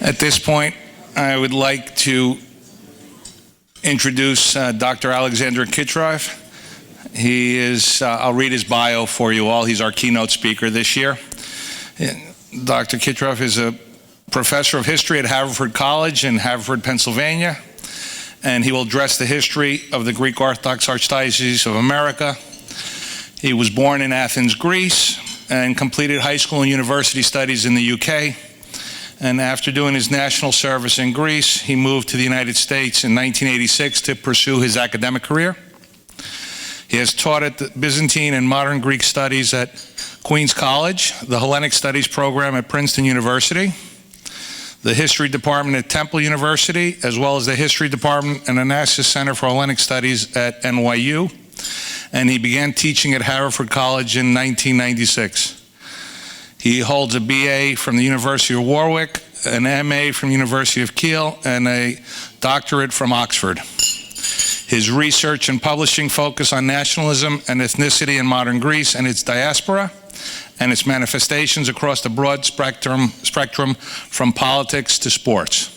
At this point, I would like to introduce Dr. Alexander Kitroeff. He is, I'll read his bio for you all. He's our keynote speaker this year. Dr. Kitroeff is a professor of history at Haverford College in Haverford, Pennsylvania, and he will address the history of the Greek Orthodox Archdiocese of America. He was born in Athens, Greece, and completed high school and university studies in the UK. And after doing his national service in Greece, he moved to the United States in 1986 to pursue his academic career. He has taught at the Byzantine and Modern Greek Studies at Queens College, the Hellenic Studies program at Princeton University, the History Department at Temple University, as well as the History Department and Onassis Center for Hellenic Studies at NYU. And he began teaching at Haverford College in 1996. He holds a BA from the University of Warwick, an MA from the University of Kiel, and a doctorate from Oxford. His research and publishing focus on nationalism and ethnicity in modern Greece and its diaspora, and its manifestations across the broad spectrum from politics to sports.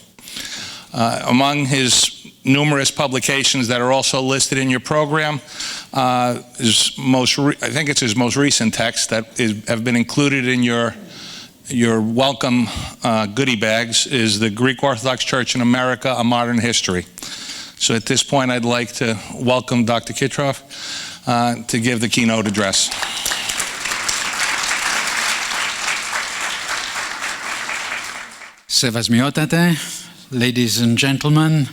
Among his numerous publications that are also listed in your program, I think it's his most recent text that have been included in your welcome goodie bags, is The Greek Orthodox Church in America, A Modern History. So at this point, I'd like to welcome Dr. Kitroeff to give the keynote address. Sevasmiotate, ladies and gentlemen,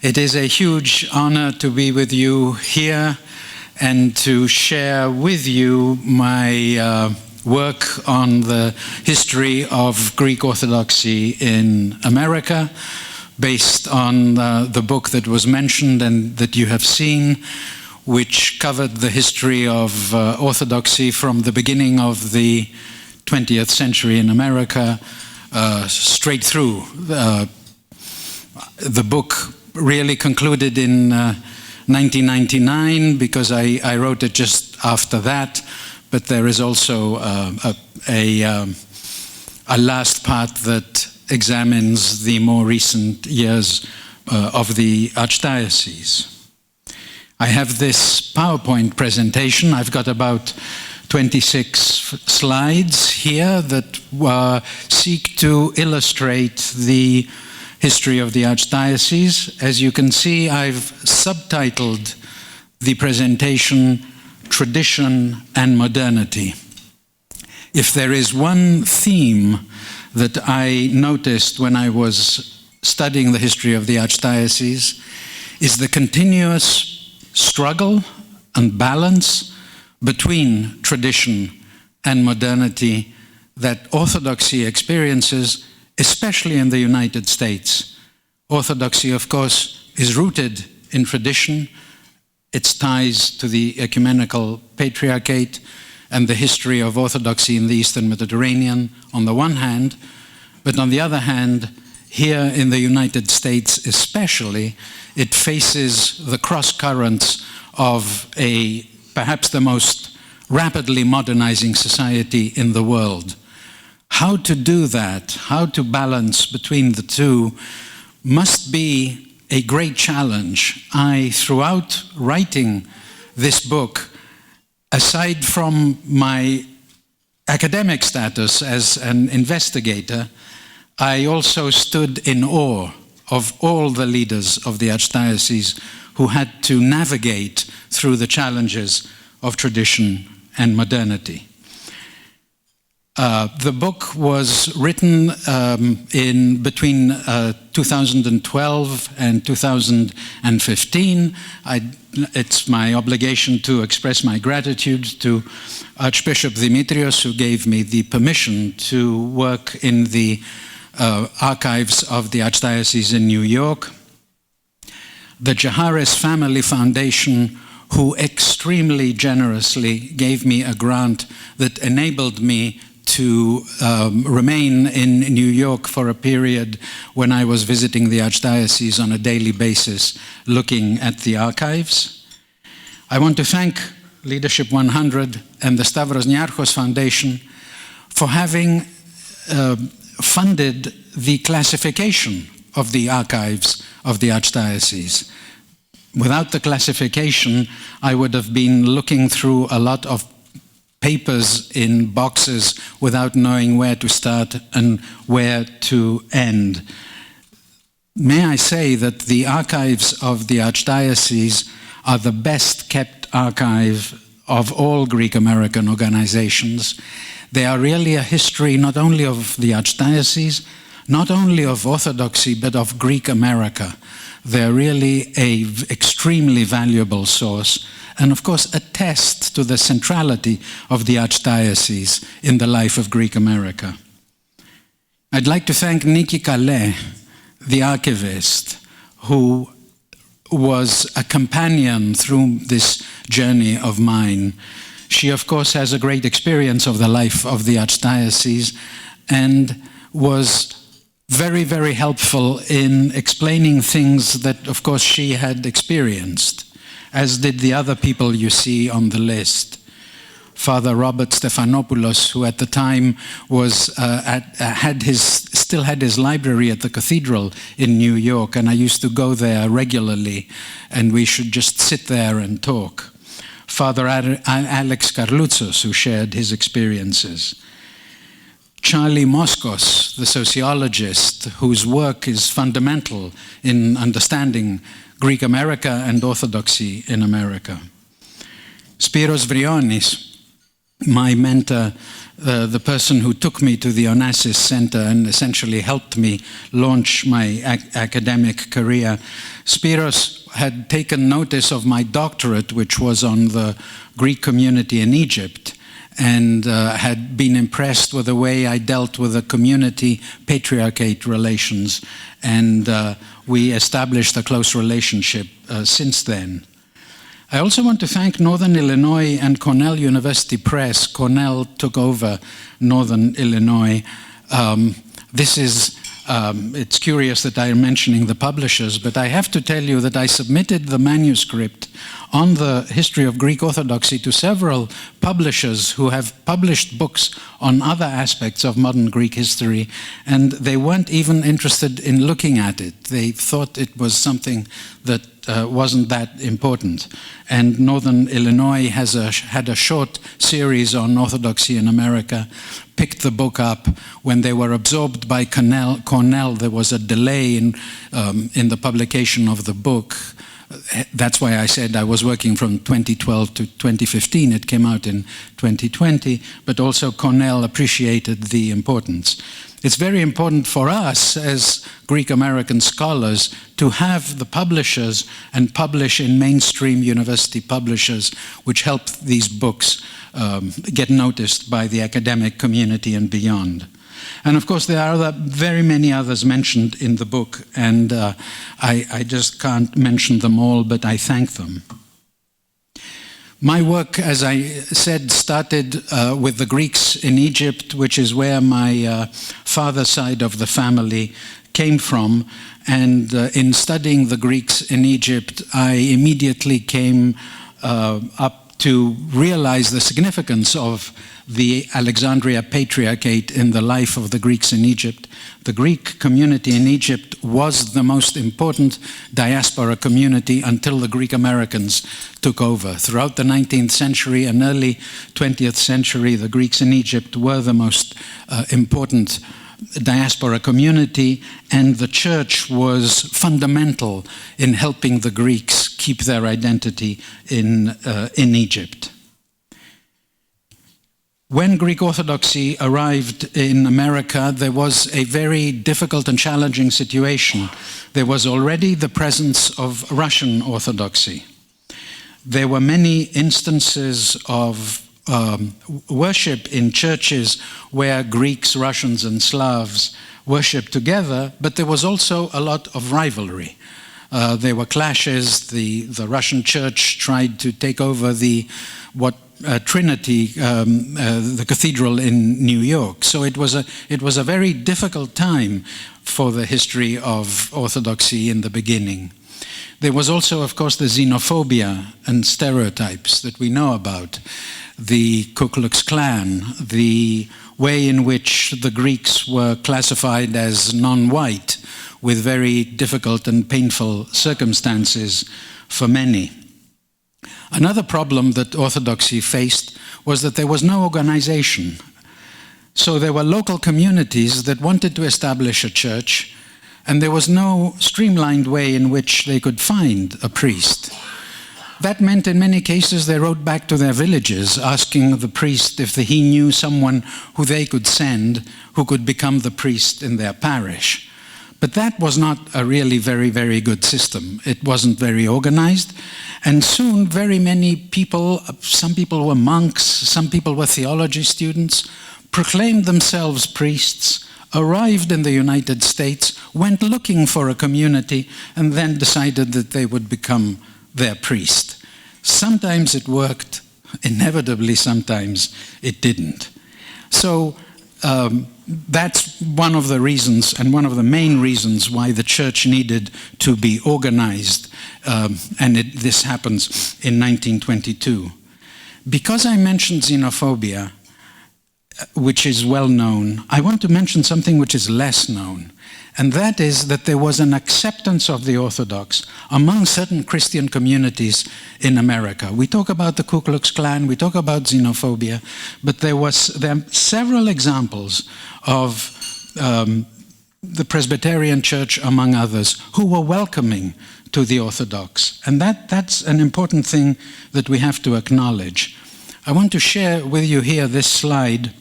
it is a huge honor to be with you here and to share with you my work on the history of Greek Orthodoxy in America, based on the book that was mentioned and that you have seen, which covered the history of Orthodoxy from the beginning of the 20th century in America straight through. The book really concluded in 1999 because I wrote it just after that, but there is also a last part that examines the more recent years of the Archdiocese. I have this PowerPoint presentation. I've got about 26 slides here that seek to illustrate the history of the Archdiocese. As you can see, I've subtitled the presentation Tradition and Modernity. If there is one theme that I noticed when I was studying the history of the Archdiocese, is the continuous struggle and balance between tradition and modernity that Orthodoxy experiences, especially in the United States. Orthodoxy, of course, is rooted in tradition, its ties to the ecumenical patriarchate and the history of Orthodoxy in the Eastern Mediterranean on the one hand, but on the other hand, here in the United States especially, it faces the cross currents of perhaps the most rapidly modernizing society in the world. How to do that, how to balance between the two, must be a great challenge. Throughout writing this book, aside from my academic status as an investigator, I also stood in awe of all the leaders of the Archdiocese who had to navigate through the challenges of tradition and modernity. The book was written between 2012 and 2015. It's my obligation to express my gratitude to Archbishop Dimitrios, who gave me the permission to work in the archives of the Archdiocese in New York. The Jaharis Family Foundation, who extremely generously gave me a grant that enabled me to remain in New York for a period when I was visiting the Archdiocese on a daily basis, looking at the archives. I want to thank Leadership 100 and the Stavros Niarchos Foundation for having funded the classification of the archives of the Archdiocese. Without the classification, I would have been looking through a lot of papers in boxes without knowing where to start and where to end. May I say that the archives of the Archdiocese are the best kept archive of all Greek American organizations. They are really a history not only of the Archdiocese, not only of Orthodoxy, but of Greek America. They're really an extremely valuable source, and of course attest to the centrality of the Archdiocese in the life of Greek America. I'd like to thank Niki Calais, the archivist, who was a companion through this journey of mine. She, of course, has a great experience of the life of the Archdiocese and was very, very helpful in explaining things that, of course, she had experienced, as did the other people you see on the list. Father Robert Stephanopoulos, who at the time was still had his library at the cathedral in New York, and I used to go there regularly, and we should just sit there and talk. Father Alex Karloutsos, who shared his experiences. Charlie Moskos, the sociologist, whose work is fundamental in understanding Greek America and Orthodoxy in America. Spiros Vrionis, my mentor, the person who took me to the Onassis Center and essentially helped me launch my academic career. Spiros had taken notice of my doctorate, which was on the Greek community in Egypt, and had been impressed with the way I dealt with the community-patriarchate relations, and we established a close relationship since then. I also want to thank Northern Illinois and Cornell University Press. Cornell took over Northern Illinois. It's curious that I am mentioning the publishers, but I have to tell you that I submitted the manuscript on the history of Greek Orthodoxy to several publishers who have published books on other aspects of modern Greek history, and they weren't even interested in looking at it. They thought it was something that wasn't that important. And Northern Illinois had a short series on Orthodoxy in America, picked the book up. When they were absorbed by Cornell, there was a delay in the publication of the book. That's why I said I was working from 2012 to 2015. It came out in 2020, but also Cornell appreciated the importance. It's very important for us as Greek American scholars to have the publishers and publish in mainstream university publishers, which help these books get noticed by the academic community and beyond. And of course, there are very many others mentioned in the book, and I just can't mention them all, but I thank them. My work, as I said, started with the Greeks in Egypt, which is where my father's side of the family came from. And in studying the Greeks in Egypt, I immediately came up to realize the significance of the Alexandria Patriarchate in the life of the Greeks in Egypt. The Greek community in Egypt was the most important diaspora community until the Greek Americans took over. Throughout the 19th century and early 20th century, the Greeks in Egypt were the most important diaspora community, and the church was fundamental in helping the Greeks keep their identity in Egypt. When Greek Orthodoxy arrived in America, there was a very difficult and challenging situation. There was already the presence of Russian Orthodoxy. There were many instances of worship in churches where Greeks, Russians, and Slavs worshiped together, but there was also a lot of rivalry. There were clashes. The Russian church tried to take over Trinity, the cathedral in New York. So it was a very difficult time for the history of Orthodoxy in the beginning. There was also, of course, the xenophobia and stereotypes that we know about. The Ku Klux Klan, the way in which the Greeks were classified as non-white, with very difficult and painful circumstances for many. Another problem that Orthodoxy faced was that there was no organization. So there were local communities that wanted to establish a church, and there was no streamlined way in which they could find a priest. That meant in many cases they wrote back to their villages asking the priest if he knew someone who they could send who could become the priest in their parish. But that was not a really very, very good system. It wasn't very organized. And soon very many people, some people were monks, some people were theology students, proclaimed themselves priests, arrived in the United States, went looking for a community, and then decided that they would become their priest. Sometimes it worked, inevitably sometimes it didn't. So that's one of the reasons, and one of the main reasons why the church needed to be organized, and this happens in 1922. Because I mentioned xenophobia, which is well known, I want to mention something which is less known, and that is that there was an acceptance of the Orthodox among certain Christian communities in America. We talk about the Ku Klux Klan, we talk about xenophobia, but there are several examples of the Presbyterian Church, among others, who were welcoming to the Orthodox. And that's an important thing that we have to acknowledge. I want to share with you here this slide.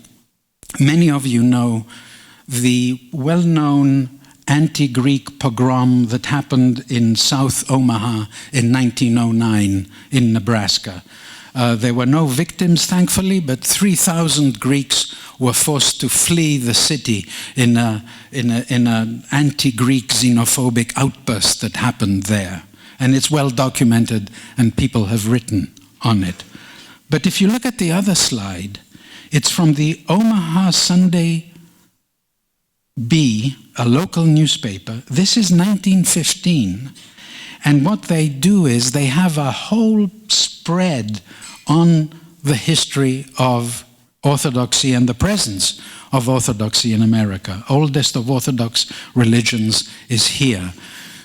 Many of you know the well-known anti-Greek pogrom that happened in South Omaha in 1909 in Nebraska. There were no victims, thankfully, but 3,000 Greeks were forced to flee the city in an anti-Greek xenophobic outburst that happened there. And it's well documented, and people have written on it. But if you look at the other slide, it's from the Omaha Sunday Bee, a local newspaper. This is 1915. And what they do is they have a whole spread on the history of Orthodoxy and the presence of Orthodoxy in America. Oldest of Orthodox religions is here.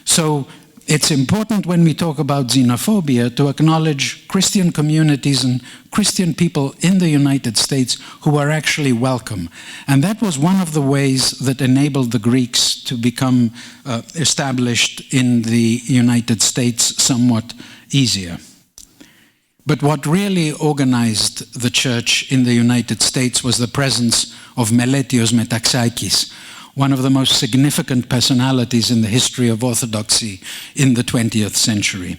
So it's important when we talk about xenophobia to acknowledge Christian communities and Christian people in the United States who are actually welcome. And that was one of the ways that enabled the Greeks to become established in the United States somewhat easier. But what really organized the church in the United States was the presence of Meletios Metaxakis, one of the most significant personalities in the history of Orthodoxy in the 20th century.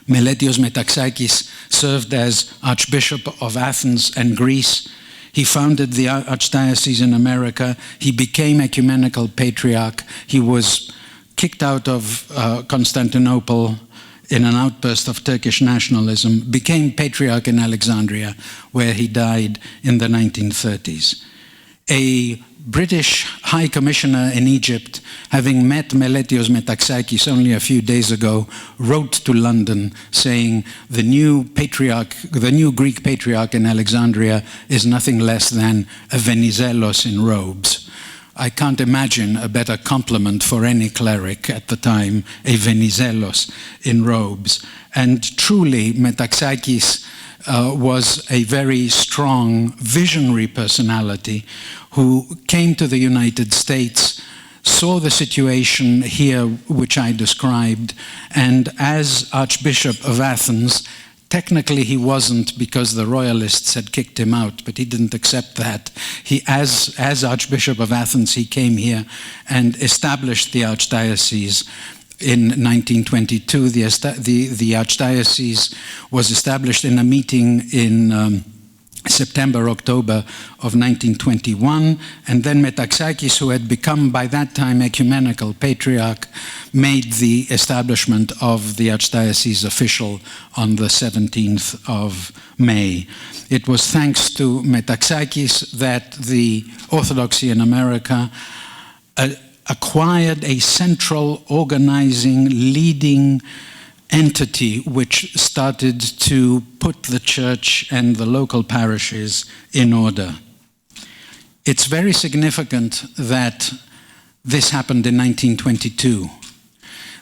Meletios Metaxakis served as Archbishop of Athens and Greece. He founded the Archdiocese in America. He became ecumenical patriarch. He was kicked out of Constantinople in an outburst of Turkish nationalism, became patriarch in Alexandria, where he died in the 1930s. A British High Commissioner in Egypt, having met Meletios Metaxakis only a few days ago, wrote to London saying the new Greek patriarch in Alexandria is nothing less than a Venizelos in robes. I can't imagine a better compliment for any cleric at the time, a Venizelos in robes. And truly, Metaxakis was a very strong, visionary personality who came to the United States, saw the situation here which I described, and as Archbishop of Athens, technically he wasn't because the royalists had kicked him out, but he didn't accept that. He, as Archbishop of Athens, he came here and established the Archdiocese. In 1922, the Archdiocese was established in a meeting in September, October of 1921, and then Metaxakis, who had become by that time ecumenical patriarch, made the establishment of the Archdiocese official on the 17th of May. It was thanks to Metaxakis that the Orthodoxy in America acquired a central organizing, leading entity which started to put the church and the local parishes in order. It's very significant that this happened in 1922.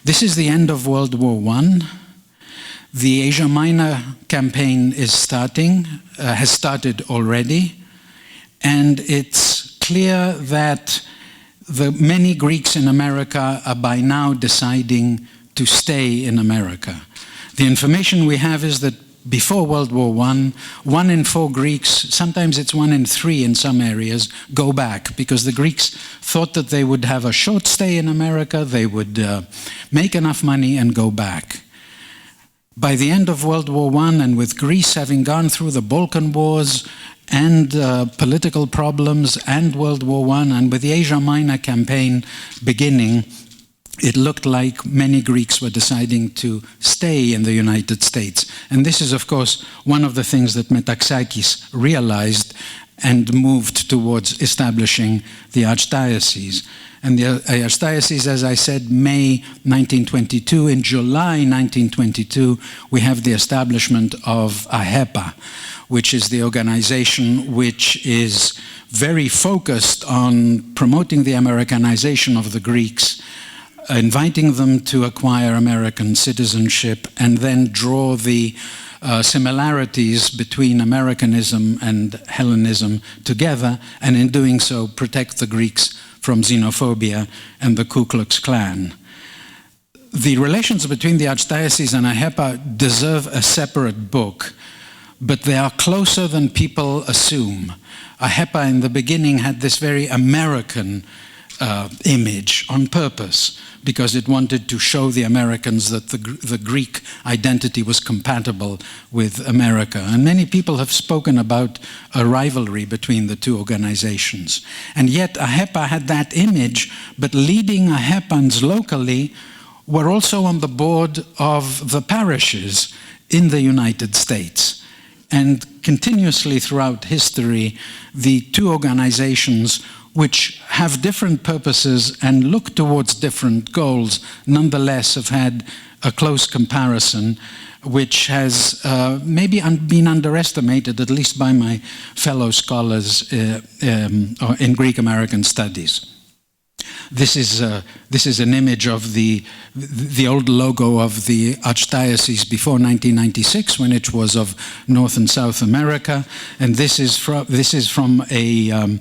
This is the end of World War I. The Asia Minor campaign is has started already, and it's clear that the many Greeks in America are by now deciding to stay in America. The information we have is that before World War I, 1 in 4 Greeks, sometimes it's 1 in 3 in some areas, go back, because the Greeks thought that they would have a short stay in America, they would make enough money and go back. By the end of World War I, and with Greece having gone through the Balkan Wars and political problems and World War I, and with the Asia Minor campaign beginning, it looked like many Greeks were deciding to stay in the United States. And this is, of course, one of the things that Metaxakis realized and moved towards establishing the Archdiocese. And the Archdiocese, as I said, May 1922. In July 1922, we have the establishment of AHEPA, which is the organization which is very focused on promoting the Americanization of the Greeks, inviting them to acquire American citizenship, and then draw the similarities between Americanism and Hellenism together, and in doing so protect the Greeks from xenophobia and the Ku Klux Klan. The relations between the Archdiocese and AHEPA deserve a separate book, but they are closer than people assume. AHEPA in the beginning had this very American image on purpose, because it wanted to show the Americans that the Greek identity was compatible with America. And many people have spoken about a rivalry between the two organizations. And yet AHEPA had that image, but leading AHEPANs locally were also on the board of the parishes in the United States. And continuously throughout history, the two organizations, which have different purposes and look towards different goals, nonetheless have had a close comparison, which has maybe been underestimated, at least by my fellow scholars in Greek American studies. This is an image of the old logo of the Archdiocese before 1996, when it was of North and South America, and this is from a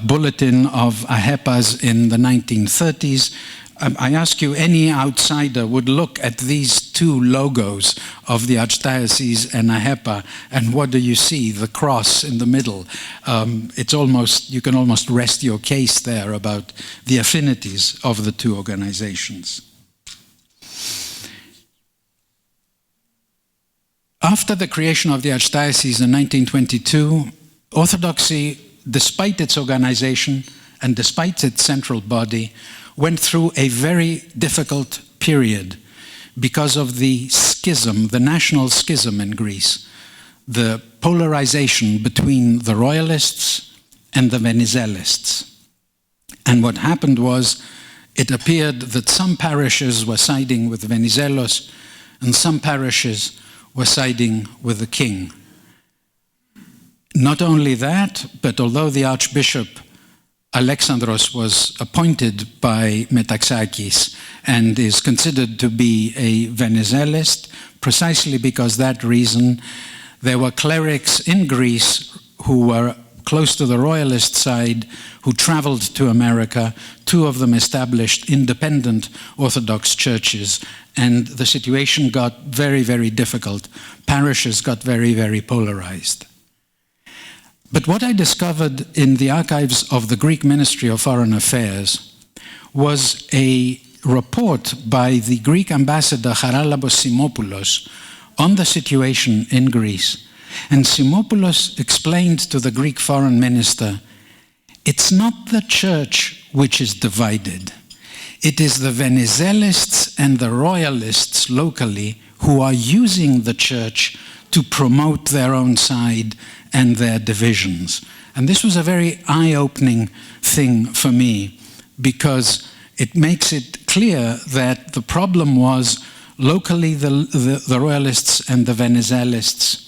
bulletin of AHEPAs in the 1930s. I ask you, any outsider would look at these two logos of the Archdiocese and AHEPA, and what do you see? The cross in the middle. It's almost, you can almost rest your case there about the affinities of the two organizations. After the creation of the Archdiocese in 1922, Orthodoxy, despite its organization and despite its central body, went through a very difficult period because of the schism, the national schism in Greece, the polarization between the royalists and the Venizelists. And what happened was, it appeared that some parishes were siding with Venizelos and some parishes were siding with the king. Not only that, but although the Archbishop Alexandros was appointed by Metaxakis and is considered to be a Venizelist, precisely because that reason, there were clerics in Greece who were close to the royalist side, who traveled to America. 2 of them established independent Orthodox churches, and the situation got very, very difficult. Parishes got very, very polarized. But what I discovered in the archives of the Greek Ministry of Foreign Affairs was a report by the Greek ambassador Charalambos Simopoulos on the situation in Greece. And Simopoulos explained to the Greek foreign minister, it's not the church which is divided. It is the Venizelists and the royalists locally who are using the church to promote their own side and their divisions. And this was a very eye-opening thing for me, because it makes it clear that the problem was locally the Royalists and the Venizelists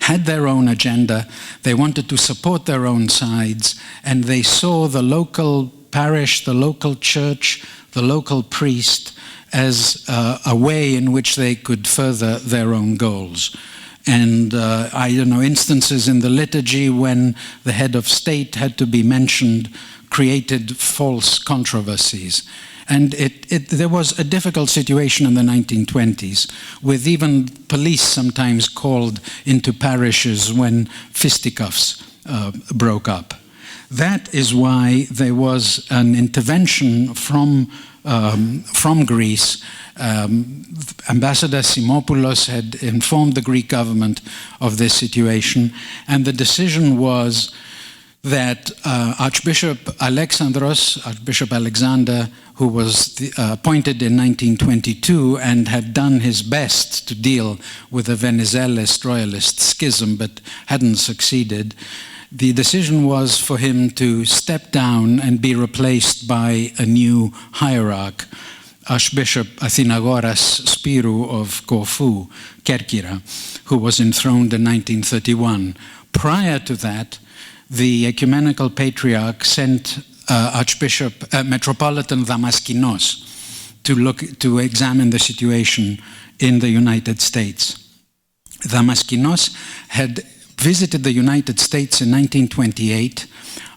had their own agenda. They wanted to support their own sides, and they saw the local parish, the local church, the local priest as a way in which they could further their own goals. And I don't know, instances in the liturgy when the head of state had to be mentioned created false controversies. And there was a difficult situation in the 1920s, with even police sometimes called into parishes when fisticuffs broke up. That is why there was an intervention from Greece. Ambassador Simopoulos had informed the Greek government of this situation, and the decision was that Archbishop Alexander, who was appointed in 1922 and had done his best to deal with the Venizelist-Royalist schism but hadn't succeeded, the decision was for him to step down and be replaced by a new hierarch, Archbishop Athinagoras Spyrou of Corfu, Kerkyra, who was enthroned in 1931. Prior to that, the Ecumenical Patriarch sent Metropolitan Damaskinos to examine the situation in the United States. Damaskinos had visited the United States in 1928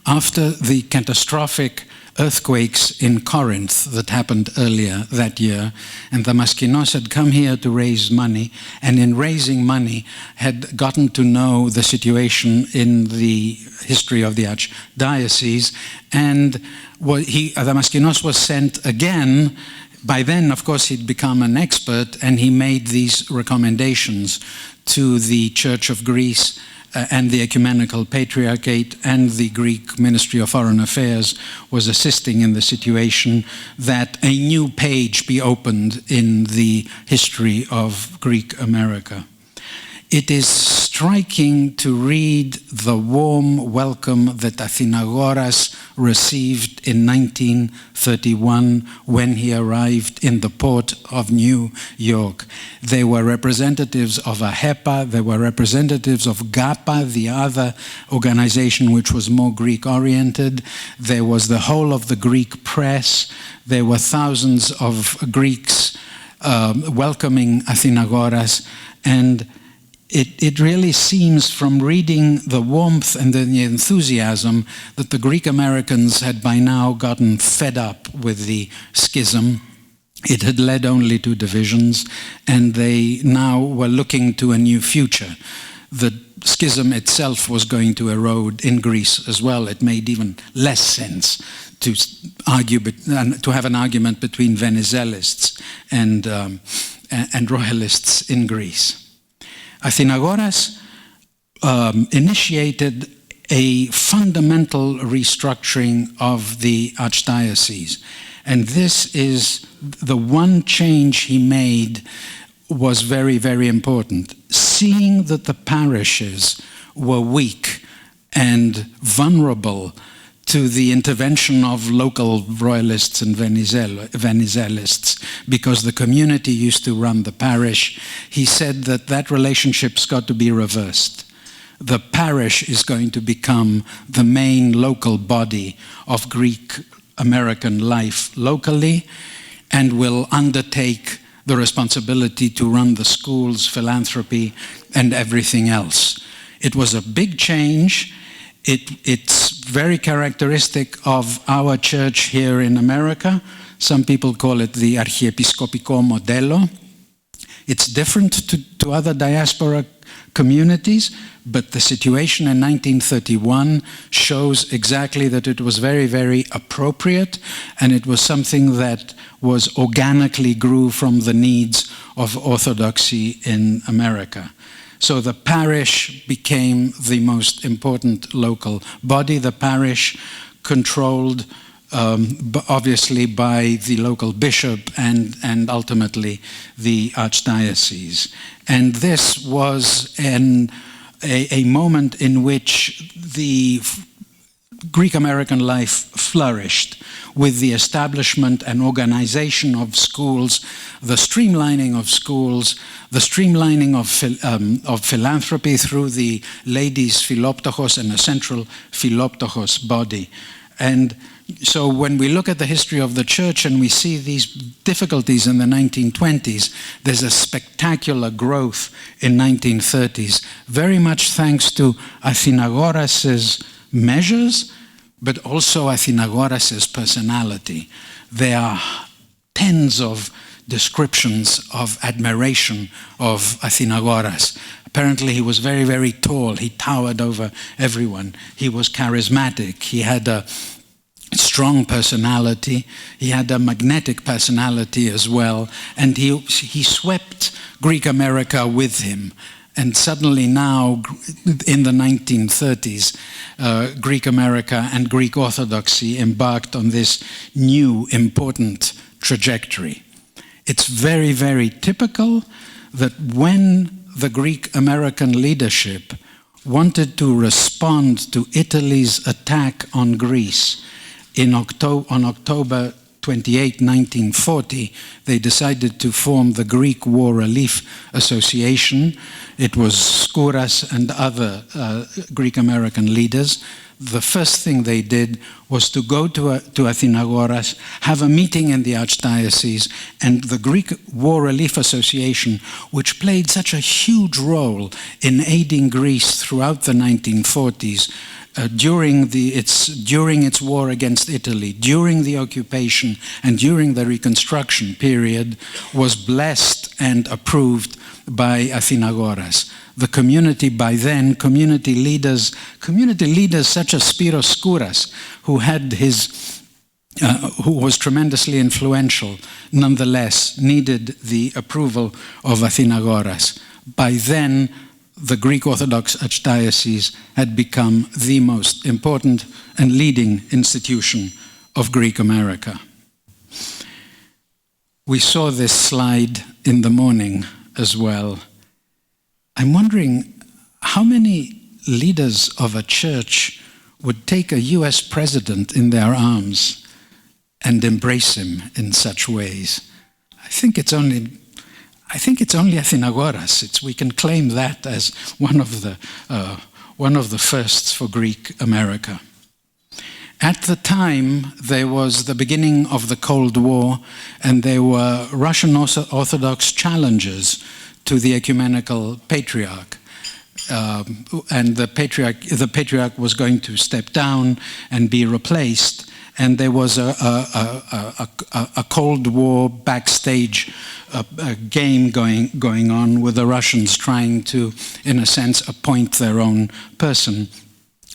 after the catastrophic earthquakes in Corinth that happened earlier that year, and Damaskinos had come here to raise money, and in raising money had gotten to know the situation in the history of the Archdiocese, and Damaskinos was sent again. By then, of course, he'd become an expert, and he made these recommendations to the Church of Greece and the Ecumenical Patriarchate, and the Greek Ministry of Foreign Affairs was assisting in the situation that a new page be opened in the history of Greek America. It is striking to read the warm welcome that Athinagoras received in 1931 when he arrived in the port of New York. They were representatives of AHEPA, they were representatives of GAPA, the other organization which was more Greek-oriented. There was the whole of the Greek press. There were thousands of Greeks welcoming Athinagoras, and it really seems from reading the warmth and the enthusiasm that the Greek Americans had by now gotten fed up with the schism. It had led only to divisions, and they now were looking to a new future. The schism itself was going to erode in Greece as well. It made even less sense to argue, to have an argument between Venizelists and Royalists in Greece. Athinagoras initiated a fundamental restructuring of the Archdiocese. And this is the one change he made was very, very important. Seeing that the parishes were weak and vulnerable to the intervention of local Royalists and Venizelists, because the community used to run the parish, he said that that relationship's got to be reversed. The parish is going to become the main local body of Greek American life locally, and will undertake the responsibility to run the schools, philanthropy, and everything else. It was a big change. It's very characteristic of our church here in America. Some people call it the Archiepiscopico Modello. It's different to other diaspora communities, but the situation in 1931 shows exactly that it was very, very appropriate, and it was something that was organically grew from the needs of Orthodoxy in America. So the parish became the most important local body. The parish controlled, obviously, by the local bishop and ultimately the Archdiocese. And this was a moment in which the Greek American life flourished with the establishment and organization of schools, the streamlining of schools, the streamlining of philanthropy through the ladies' Philoptochos and a central Philoptochos body. And so when we look at the history of the church and we see these difficulties in the 1920s, there's a spectacular growth in 1930s, very much thanks to Athinagoras' measures, but also Athinagoras' personality. There are tens of descriptions of admiration of Athinagoras. Apparently he was very, very tall. He towered over everyone. He was charismatic. He had a strong personality. He had a magnetic personality as well. And he swept Greek America with him. And suddenly now, in the 1930s, Greek America and Greek Orthodoxy embarked on this new important trajectory. It's very, very typical that when the Greek American leadership wanted to respond to Italy's attack on Greece on October 28, 1940, they decided to form the Greek War Relief Association. It was Skouras and other Greek American leaders. The first thing they did was to go to Athinagoras, have a meeting in the Archdiocese, and the Greek War Relief Association, which played such a huge role in aiding Greece throughout the 1940s, during its war against Italy, during the occupation, and during the Reconstruction period, was blessed and approved by Athinagoras. The community by then, community leaders such as Spiros Skouras, who was tremendously influential, nonetheless needed the approval of Athinagoras. By then, the Greek Orthodox Archdiocese had become the most important and leading institution of Greek America. We saw this slide in the morning as well. I'm wondering how many leaders of a church would take a US president in their arms and embrace him in such ways. I think it's only Athinagoras. We can claim that as one of the firsts for Greek America. At the time, there was the beginning of the Cold War, and there were Russian Orthodox challenges to the ecumenical patriarch. And the patriarch was going to step down and be replaced. And there was a Cold War backstage game going on with the Russians trying to, in a sense, appoint their own person.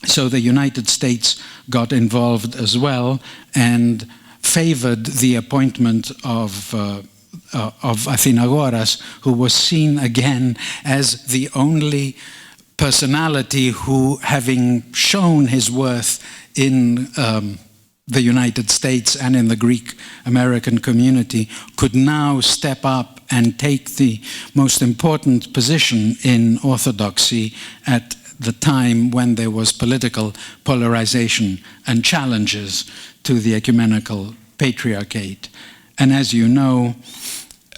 So the United States got involved as well and favored the appointment of Athinagoras, who was seen again as the only personality who, having shown his worth in the United States and in the Greek American community, could now step up and take the most important position in Orthodoxy at the time when there was political polarization and challenges to the ecumenical patriarchate. And as you know,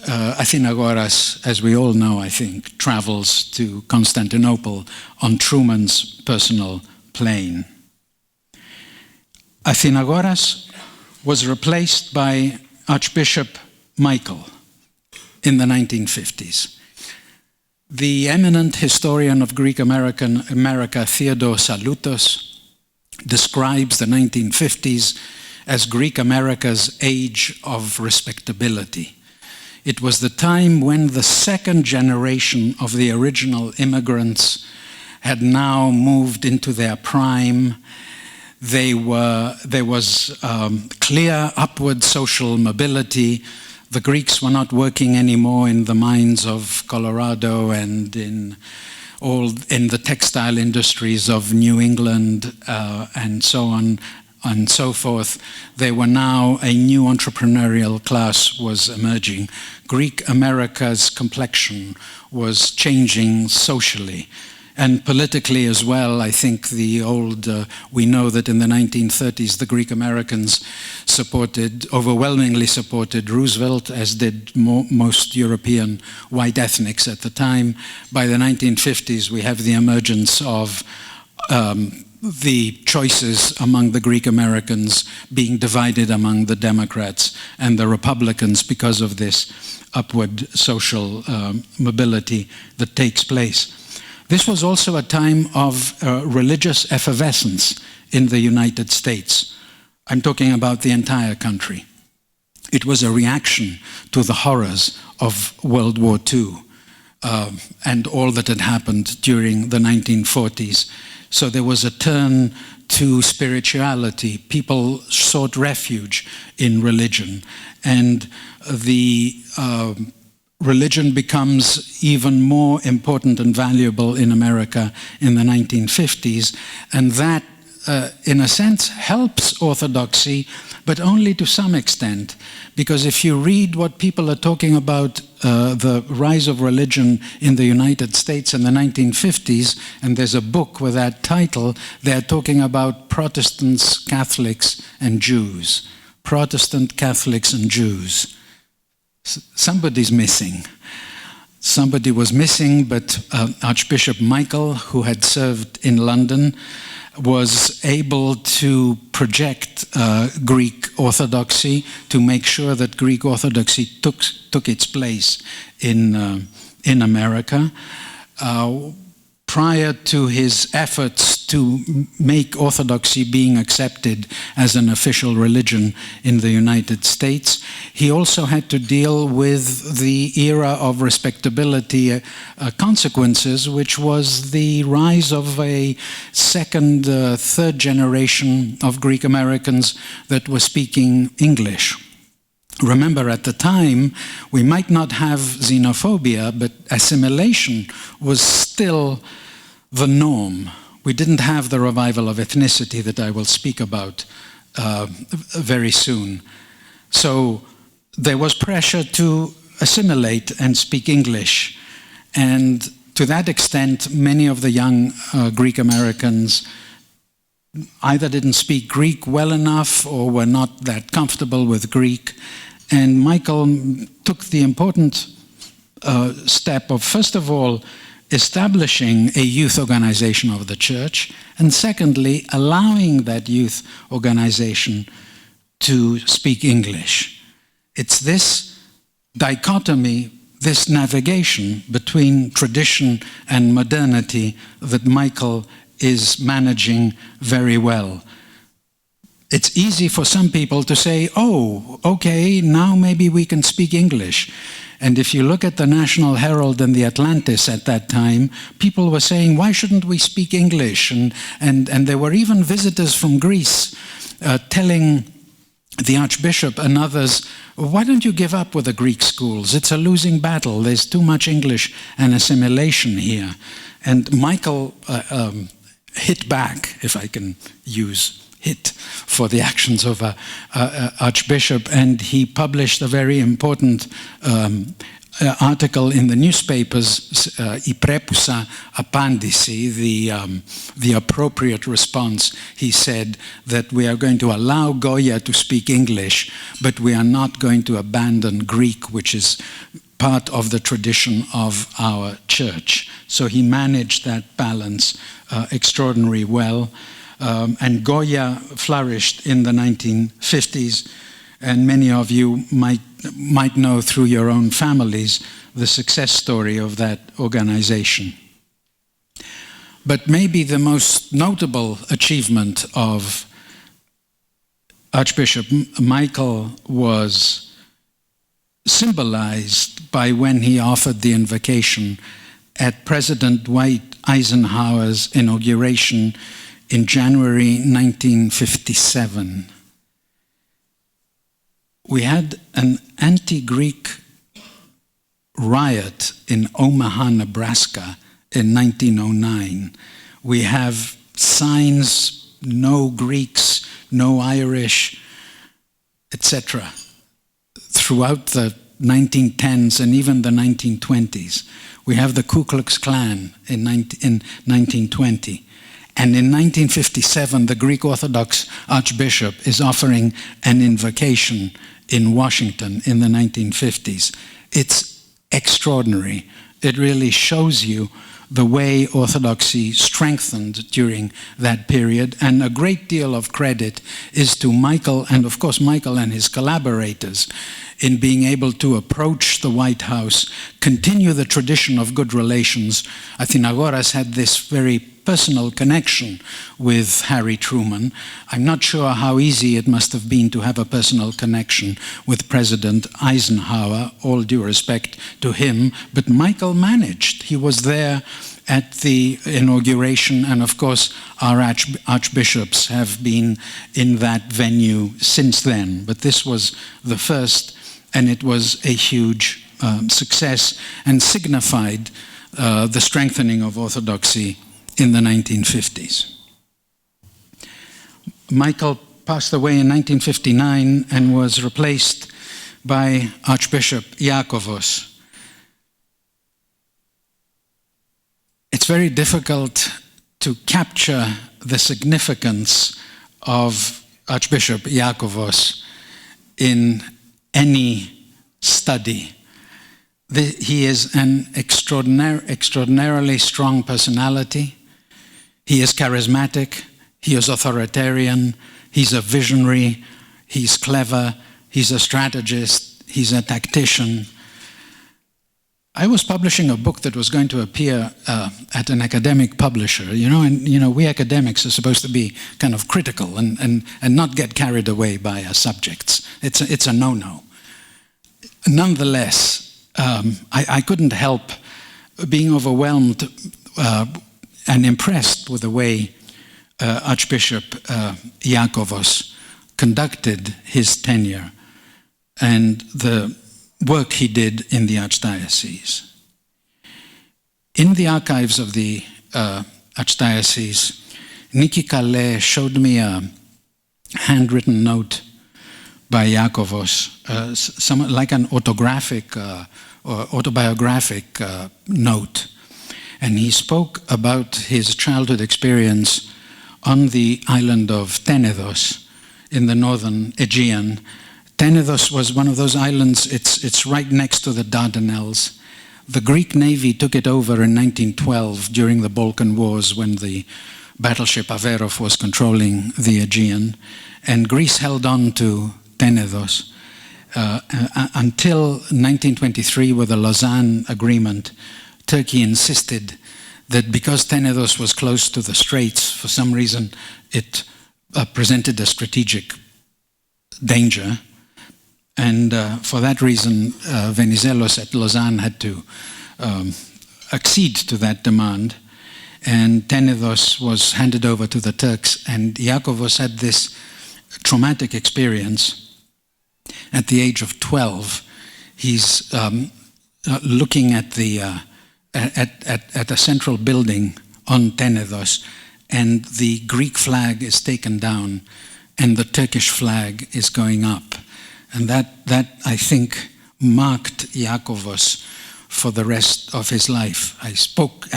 Athinagoras, as we all know, I think, travels to Constantinople on Truman's personal plane. Athinagoras was replaced by Archbishop Michael in the 1950s. The eminent historian of Greek America, Theodore Saloutos, describes the 1950s as Greek America's age of respectability. It was the time when the second generation of the original immigrants had now moved into their prime. There was clear upward social mobility. The Greeks were not working anymore in the mines of Colorado and in the textile industries of New England and so on and so forth. There were now a new entrepreneurial class was emerging. Greek America's complexion was changing socially. And politically as well, I think we know that in the 1930s, the Greek Americans overwhelmingly supported Roosevelt, as did most European white ethnics at the time. By the 1950s, we have the emergence of the choices among the Greek Americans being divided among the Democrats and the Republicans because of this upward social mobility that takes place. This was also a time of religious effervescence in the United States. I'm talking about the entire country. It was a reaction to the horrors of World War II and all that had happened during the 1940s. So there was a turn to spirituality. People sought refuge in religion. And the religion becomes even more important and valuable in America in the 1950s. And that, in a sense, helps Orthodoxy, but only to some extent. Because if you read what people are talking about the rise of religion in the United States in the 1950s, and there's a book with that title, they're talking about Protestants, Catholics, and Jews. Protestant, Catholics, and Jews. Somebody's missing. Somebody was missing, but Archbishop Michael, who had served in London, was able to project Greek Orthodoxy to make sure that Greek Orthodoxy took its place in America. Prior to his efforts to make Orthodoxy being accepted as an official religion in the United States, he also had to deal with the era of respectability consequences, which was the rise of a second, third generation of Greek Americans that were speaking English. Remember, at the time, we might not have xenophobia, but assimilation was still the norm. We didn't have the revival of ethnicity that I will speak about very soon. So there was pressure to assimilate and speak English. And to that extent, many of the young Greek Americans either didn't speak Greek well enough or were not that comfortable with Greek. And Michael took the important step of, first of all, establishing a youth organization of the church, and secondly, allowing that youth organization to speak English. It's this dichotomy, this navigation between tradition and modernity that Michael is managing very well. It's easy for some people to say, oh, okay, now maybe we can speak English. And if you look at the National Herald and the Atlantis at that time, people were saying, why shouldn't we speak English? And there were even visitors from Greece telling the Archbishop and others, why don't you give up with the Greek schools? It's a losing battle. There's too much English and assimilation here. And Michael hit back, if I can use hit for the actions of an archbishop, and he published a very important article in the newspapers, "Η πρέπουσα απάντηση," the appropriate response. He said that we are going to allow Goya to speak English, but we are not going to abandon Greek, which is part of the tradition of our church. So he managed that balance extraordinarily well. And Goya flourished in the 1950s, and many of you might know through your own families the success story of that organization. But maybe the most notable achievement of Archbishop Michael was symbolized by when he offered the invocation at President Dwight Eisenhower's inauguration in January 1957. We had an anti-Greek riot in Omaha, Nebraska in 1909. We have signs, no Greeks, no Irish, etc., throughout the 1910s and even the 1920s. We have the Ku Klux Klan in 1920. And in 1957, the Greek Orthodox Archbishop is offering an invocation in Washington in the 1950s. It's extraordinary. It really shows you the way Orthodoxy strengthened during that period, and a great deal of credit is to Michael, and of course Michael and his collaborators, in being able to approach the White House, continue the tradition of good relations. Athinagoras had this very personal connection with Harry Truman. I'm not sure how easy it must have been to have a personal connection with President Eisenhower, all due respect to him, but Michael managed. He was there at the inauguration, and of course our archbishops have been in that venue since then. But this was the first, and it was a huge success and signified the strengthening of Orthodoxy in the 1950s. Michael passed away in 1959 and was replaced by Archbishop Iakovos. It's very difficult to capture the significance of Archbishop Iakovos in any study. He is an extraordinarily strong personality. He is charismatic, he is authoritarian, he's a visionary, he's clever, he's a strategist, he's a tactician. I was publishing a book that was going to appear at an academic publisher, and we academics are supposed to be kind of critical and not get carried away by our subjects. It's a no-no. Nonetheless, I couldn't help being overwhelmed and impressed with the way Archbishop Iakovos conducted his tenure and the work he did in the Archdiocese. In the archives of the Archdiocese, Niki Calais showed me a handwritten note by Iakovos, like an autobiographic note. And he spoke about his childhood experience on the island of Tenedos in the northern Aegean. Tenedos was one of those islands, it's right next to the Dardanelles. The Greek Navy took it over in 1912 during the Balkan Wars when the battleship Averof was controlling the Aegean. And Greece held on to Tenedos until 1923 with the Lausanne Agreement. Turkey insisted that because Tenedos was close to the straits, for some reason it presented a strategic danger. And for that reason, Venizelos at Lausanne had to accede to that demand. And Tenedos was handed over to the Turks. And Iakovos had this traumatic experience. At the age of 12, he's looking at the at a central building on Tenedos, and the Greek flag is taken down, and the Turkish flag is going up. And that I think marked Iakovos for the rest of his life. I spoke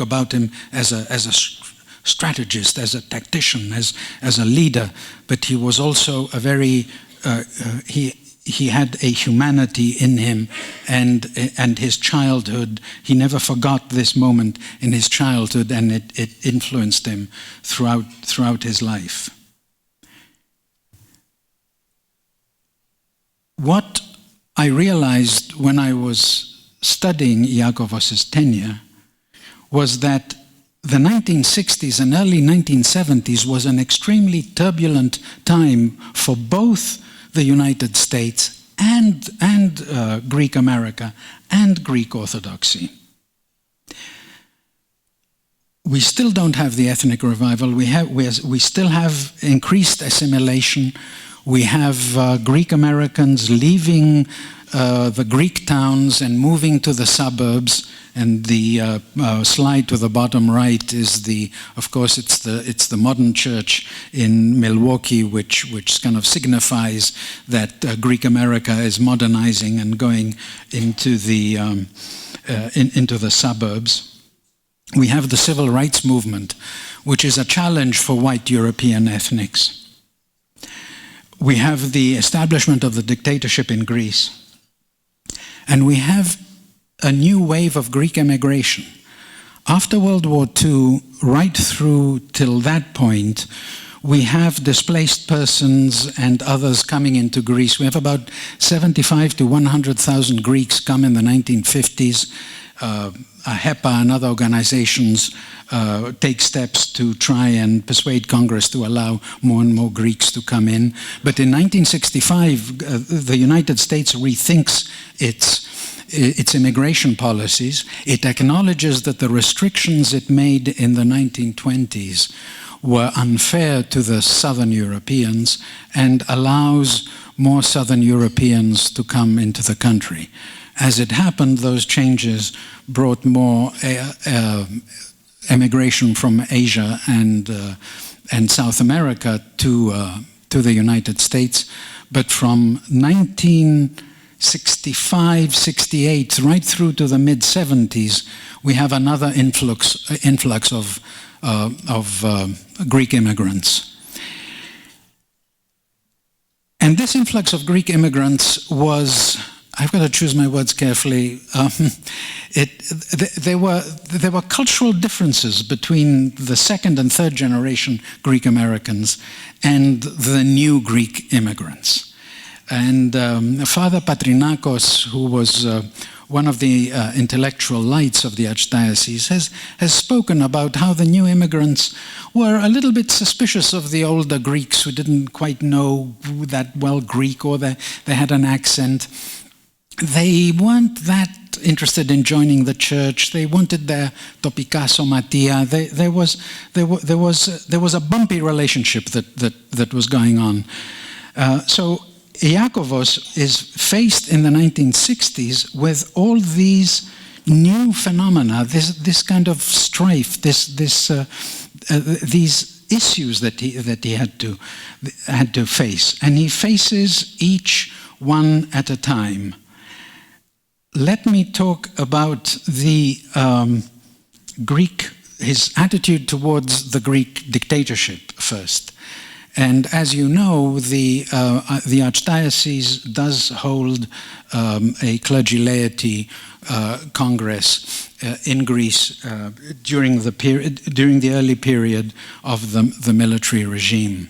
about him as a strategist, as a tactician, as a leader, but he was also a very he had a humanity in him, and his childhood. He never forgot this moment in his childhood, and it influenced him throughout his life. What I realized when I was studying Iakovos' tenure was that the 1960s and early 1970s was an extremely turbulent time for both the United States and Greek America and Greek Orthodoxy. We still don't have the ethnic revival. We still have increased assimilation. We have Greek Americans leaving the Greek towns and moving to the suburbs. And the slide to the bottom right is of course, it's the modern church in Milwaukee, which kind of signifies that Greek America is modernizing and going into the suburbs. We have the civil rights movement, which is a challenge for white European ethnics. We have the establishment of the dictatorship in Greece. And we have a new wave of Greek emigration. After World War II, right through till that point, we have displaced persons and others coming into Greece. We have about 75 to 100,000 Greeks come in the 1950s. HEPA and other organizations take steps to try and persuade Congress to allow more and more Greeks to come in. But in 1965, the United States rethinks its immigration policies. It acknowledges that the restrictions it made in the 1920s were unfair to the Southern Europeans and allows more Southern Europeans to come into the country. As it happened, those changes brought more emigration from Asia and South America to the United States. But from 1965, 68, right through to the mid-70s, we have another influx of Greek immigrants. And this influx of Greek immigrants was, I've got to choose my words carefully. There were cultural differences between the second and third generation Greek Americans and the new Greek immigrants. And Father Patrinakos, who was one of the intellectual lights of the Archdiocese, has spoken about how the new immigrants were a little bit suspicious of the older Greeks who didn't quite know that well Greek, or they had an accent. They weren't that interested in joining the church. They wanted their topika somatia. There was a bumpy relationship that was going on. So Iakovos is faced in the 1960s with all these new phenomena, this kind of strife, these issues that he had to face, and he faces each one at a time. Let me talk about the his attitude towards the Greek dictatorship first. And as you know, the Archdiocese does hold a clergy laity congress in Greece during the early period of the military regime.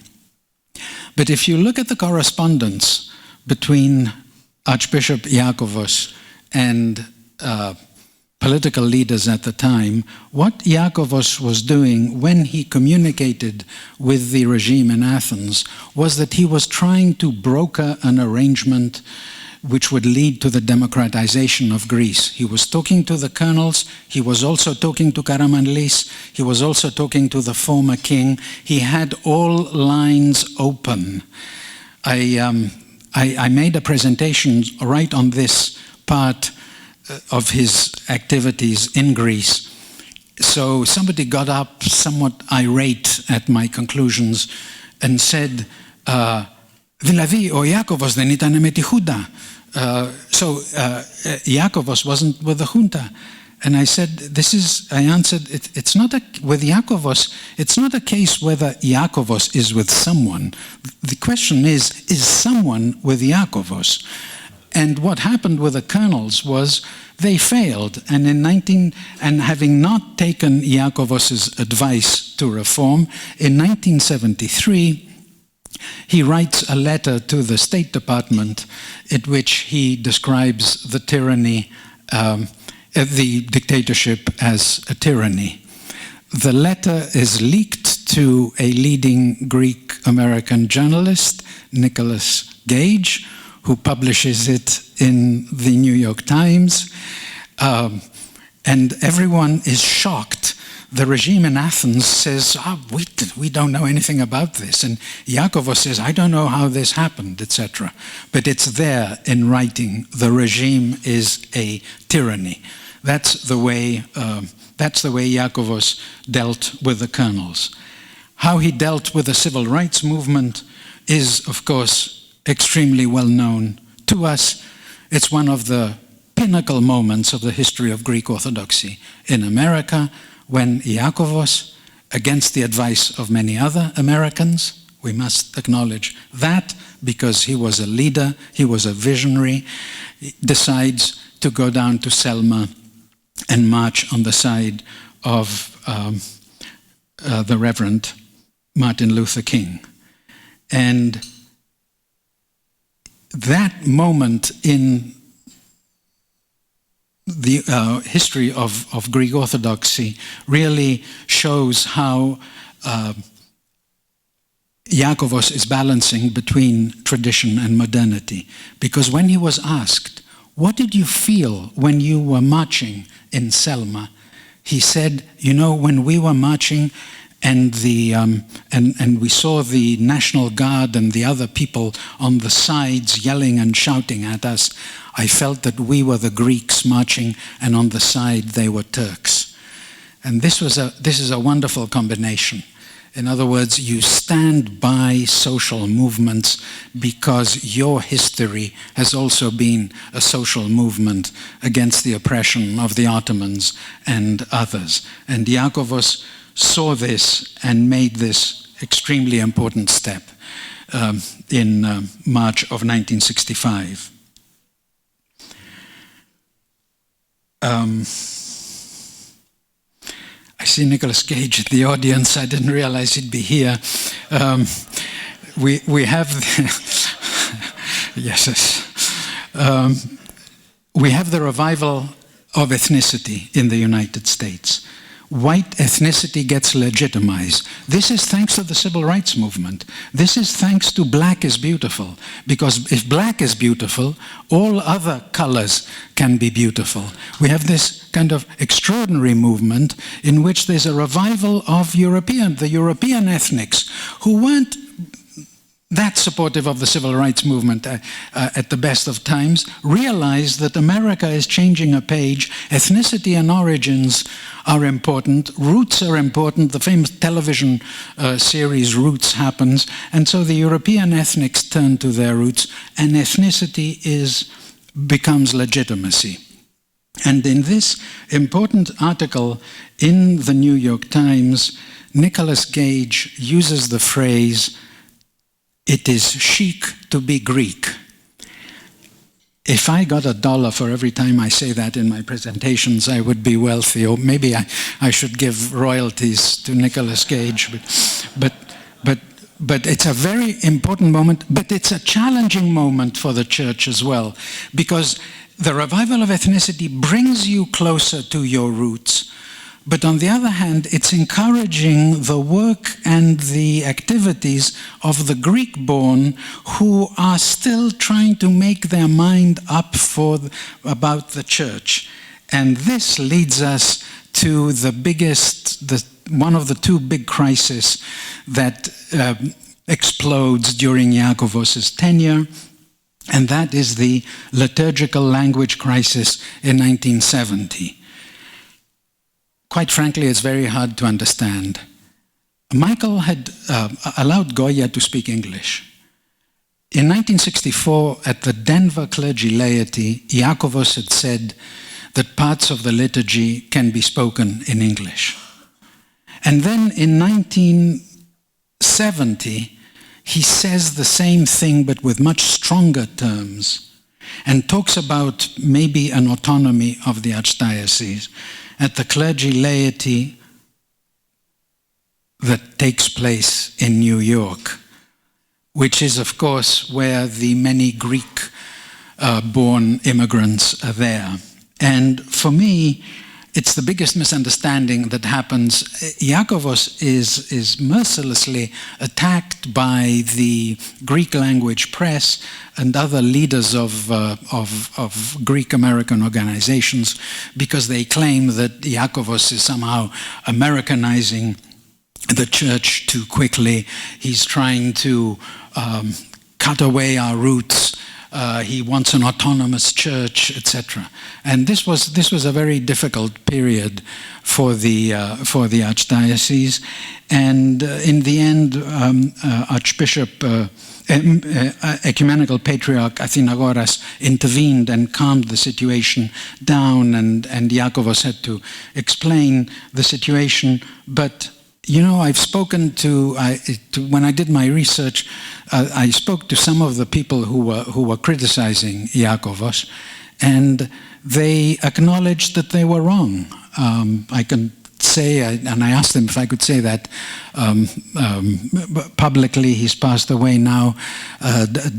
But if you look at the correspondence between Archbishop Iakovos and political leaders at the time, what Iakovos was doing when he communicated with the regime in Athens was that he was trying to broker an arrangement which would lead to the democratization of Greece. He was talking to the colonels, he was also talking to Karamanlis, he was also talking to the former king. He had all lines open. I made a presentation right on this part of his activities in Greece. So somebody got up somewhat irate at my conclusions and said, δηλαδή ο Iakovos δεν ήταν με τη Junta. So Iakovos wasn't with the junta. And I said, I answered, it's not with Iakovos, it's not a case whether Iakovos is with someone. The question is someone with Iakovos? And what happened with the colonels was they failed. And having not taken Iakovos's advice to reform, in 1973, he writes a letter to the State Department in which he describes the tyranny, the dictatorship as a tyranny. The letter is leaked to a leading Greek-American journalist, Nicholas Gage, who publishes it in the New York Times. And everyone is shocked the regime in Athens says, we don't know anything about this. And Iakovos says, I don't know how this happened, etc. But it's there in writing. The regime is a tyranny. That's the way Iakovos dealt with the colonels. How he dealt with the civil rights movement is, of course, extremely well known to us. It's one of the pinnacle moments of the history of Greek Orthodoxy in America, when Iakovos, against the advice of many other Americans, we must acknowledge that, because he was a leader, he was a visionary, decides to go down to Selma and march on the side of the Reverend Martin Luther King. And that moment in the history of Greek Orthodoxy really shows how Iakovos is balancing between tradition and modernity. Because when he was asked, what did you feel when you were marching in Selma? He said, when we were marching and we saw the National Guard and the other people on the sides yelling and shouting at us, I felt that we were the Greeks marching, and on the side they were Turks. And this is a wonderful combination. In other words, you stand by social movements because your history has also been a social movement against the oppression of the Ottomans and others. And Iakovos saw this and made this extremely important step in March of 1965. I see Nicolas Cage in the audience. I didn't realize he'd be here. We have we have the revival of ethnicity in the United States. White ethnicity gets legitimized. This is thanks to the civil rights movement. This is thanks to Black is Beautiful. Because if Black is beautiful, all other colors can be beautiful. We have this kind of extraordinary movement in which there's a revival of the European ethnics who weren't that supportive of the civil rights movement at the best of times, realize that America is changing a page. Ethnicity and origins are important. Roots are important. The famous television series Roots happens. And so the European ethnics turn to their roots, and ethnicity becomes legitimacy. And in this important article in the New York Times, Nicolas Cage uses the phrase, "It is chic to be Greek." If I got $1 for every time I say that in my presentations, I would be wealthy. Or maybe I should give royalties to Nicolas Cage. But it's a very important moment, but it's a challenging moment for the church as well, because the revival of ethnicity brings you closer to your roots. But on the other hand, it's encouraging the work and the activities of the Greek-born who are still trying to make their mind up about the church. And this leads us to one of the two big crises that explodes during Iakovos' tenure, and that is the liturgical language crisis in 1970. Quite frankly, it's very hard to understand. Michael had allowed Goya to speak English. In 1964, at the Denver clergy laity, Iakovos had said that parts of the liturgy can be spoken in English. And then in 1970, he says the same thing but with much stronger terms, and talks about maybe an autonomy of the Archdiocese at the clergy laity that takes place in New York, which is, of course, where the many Greek-born immigrants are there. And for me, it's the biggest misunderstanding that happens. Iakovos is mercilessly attacked by the Greek language press and other leaders of Greek American organizations because they claim that Iakovos is somehow Americanizing the church too quickly. He's trying to cut away our roots. He wants an autonomous church, etc. And this was a very difficult period for the Archdiocese. And in the end, Archbishop, Ecumenical Patriarch Athinagoras intervened and calmed the situation down, and Iakovos had to explain the situation. But you know, I've spoken to when I did my research, I spoke to some of the people who were criticizing Iakovos, and they acknowledged that they were wrong. I can say, and I asked them if I could say that publicly. He's passed away now.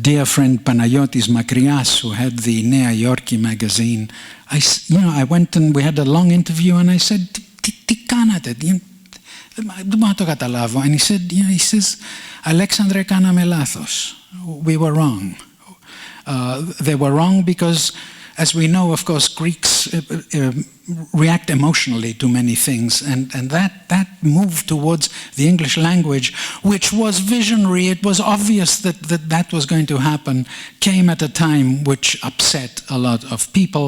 Dear friend Panayotis Makrias, who had the Nea Yorki magazine, I went and we had a long interview, and I said, "Τι κάνατε?" Δεν μπορώ να το καταλάβω. And he says, Alexandre, κάναμε λάθος. We were wrong. They were wrong because, as we know, of course, Greeks react emotionally to many things, and that move towards the English language, which was visionary, it was obvious that was going to happen, came at a time which upset a lot of people.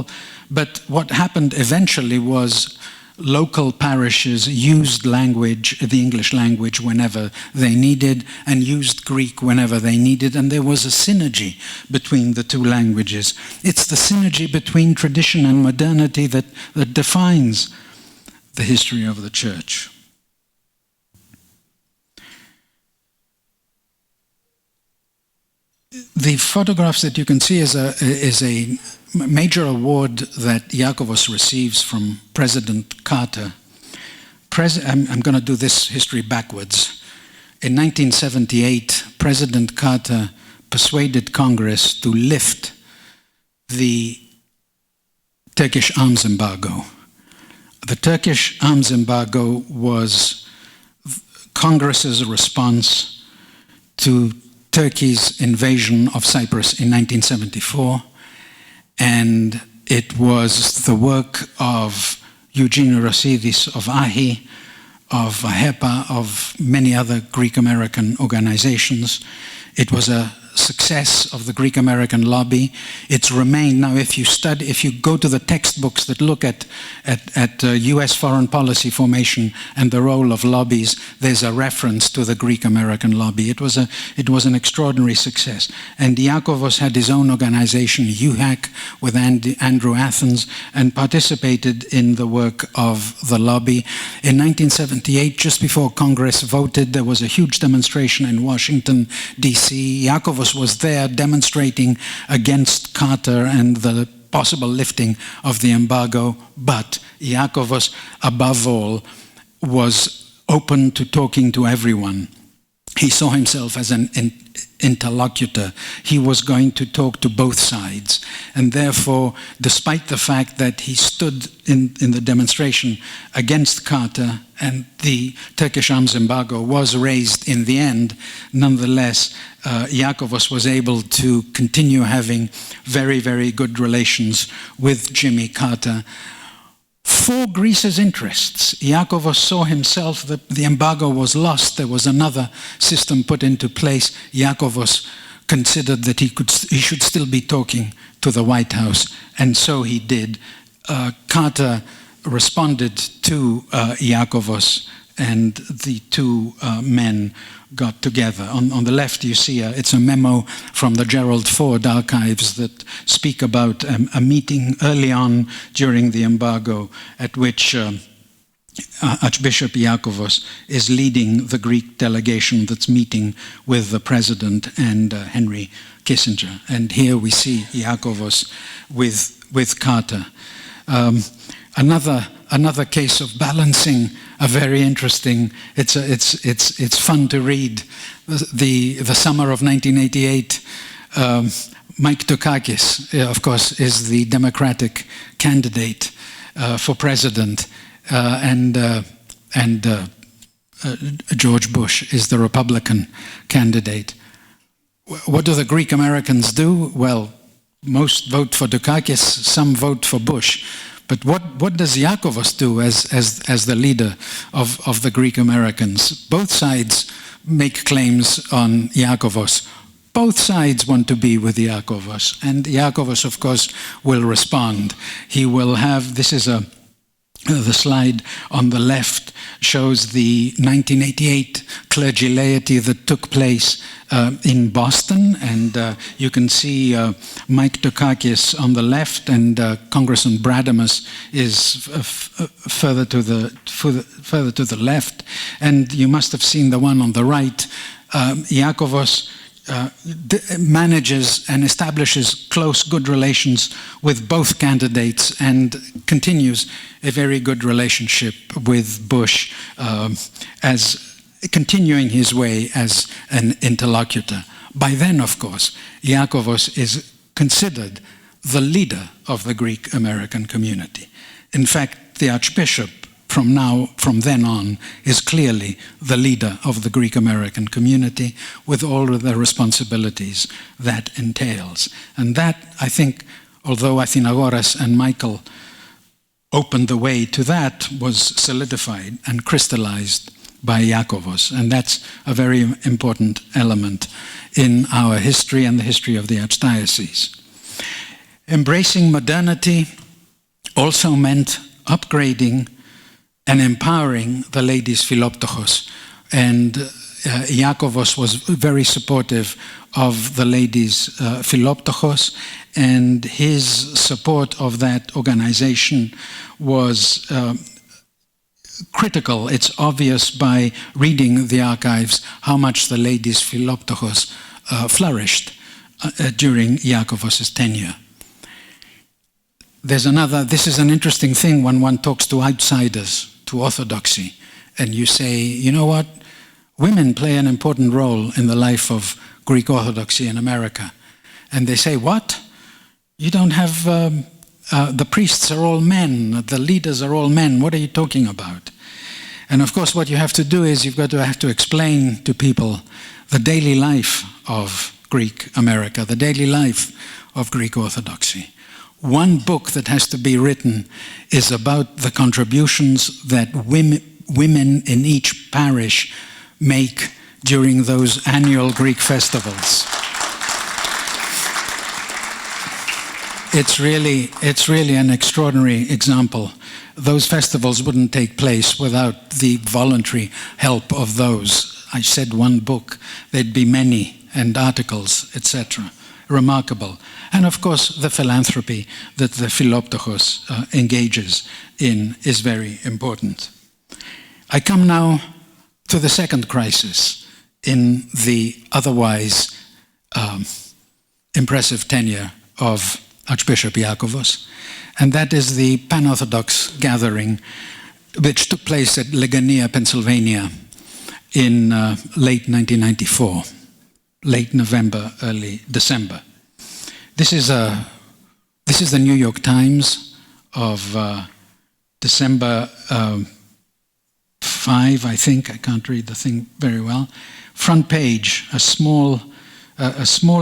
But what happened eventually was local parishes used the English language whenever they needed, and used Greek whenever they needed, and there was a synergy between the two languages. It's the synergy between tradition and modernity that defines the history of the Church. The photographs that you can see is a major award that Iakovos receives from President Carter. I'm going to do this history backwards. In 1978, President Carter persuaded Congress to lift the Turkish arms embargo. The Turkish arms embargo was Congress's response to Turkey's invasion of Cyprus in 1974. And it was the work of Eugene Rosidis of AHI, of AHEPA, of many other Greek-American organizations. It was a success of the Greek-American lobby. It's remained. Now, if you go to the textbooks that look at US foreign policy formation and the role of lobbies, there's a reference to the Greek-American lobby. It was an extraordinary success. And Iakovos had his own organization, UHAC, with Andrew Athens, and participated in the work of the lobby. In 1978, just before Congress voted, there was a huge demonstration in Washington, D.C. Iakovos was there demonstrating against Carter and the possible lifting of the embargo, but Iakovos, above all, was open to talking to everyone. He saw himself as an interlocutor. He was going to talk to both sides. And therefore, despite the fact that he stood in the demonstration against Carter and the Turkish arms embargo was raised in the end, nonetheless, Iakovos was able to continue having very, very good relations with Jimmy Carter. For Greece's interests, Iakovos saw himself that the embargo was lost. There was another system put into place. Iakovos considered that he should still be talking to the White House, and so he did. Carter responded to Iakovos, and the two men got together. On the left, you see it's a memo from the Gerald Ford archives that speak about a meeting early on during the embargo at which Archbishop Iakovos is leading the Greek delegation that's meeting with the president and Henry Kissinger. And here we see Iakovos with Carter. Another case of balancing, a very interesting. It's fun to read. The summer of 1988. Mike Dukakis, of course, is the Democratic candidate, for president, and George Bush is the Republican candidate. What do the Greek Americans do? Well, most vote for Dukakis, some vote for Bush. But what does Iakovos do as the leader of the Greek Americans? Both sides make claims on Iakovos. Both sides want to be with Iakovos. And Iakovos, of course, will respond. He will have, this is the slide on the left shows the 1988 clergy laity that took place in Boston, and you can see Mike Dukakis on the left, and Congressman Bradamus is further to the left, and you must have seen the one on the right. Iakovos manages and establishes close, good relations with both candidates and continues a very good relationship with Bush as continuing his way as an interlocutor. By then, of course, Iakovos is considered the leader of the Greek American community. In fact, the Archbishop from then on is clearly the leader of the Greek American community with all of the responsibilities that entails. And that, I think, although Athinagoras and Michael opened the way to that, was solidified and crystallized by Iakovos. And that's a very important element in our history and the history of the Archdiocese. Embracing modernity also meant upgrading and empowering the ladies Philoptochos. And Iakovos was very supportive of the ladies Philoptochos, and his support of that organization was critical. It's obvious by reading the archives how much the ladies Philoptochos flourished during Iakovos' tenure. This is an interesting thing when one talks to outsiders, to Orthodoxy, and you say, you know what, women play an important role in the life of Greek Orthodoxy in America. And they say, what? You don't have, the priests are all men, the leaders are all men, what are you talking about? And of course what you have to do is you've got to have to explain to people the daily life of Greek America, the daily life of Greek Orthodoxy. One book that has to be written is about the contributions that women in each parish make during those annual Greek festivals. It's really an extraordinary example. Those festivals wouldn't take place without the voluntary help of those. I said one book, there'd be many, and articles, etc. Remarkable. And of course, the philanthropy that the Philoptochos engages in is very important. I come now to the second crisis in the otherwise impressive tenure of Archbishop Iakovos, and that is the Pan-Orthodox Gathering, which took place at Legania, Pennsylvania in late 1994, late November, early December. This is the New York Times of December 5, I think. I can't read the thing very well. Front page, a small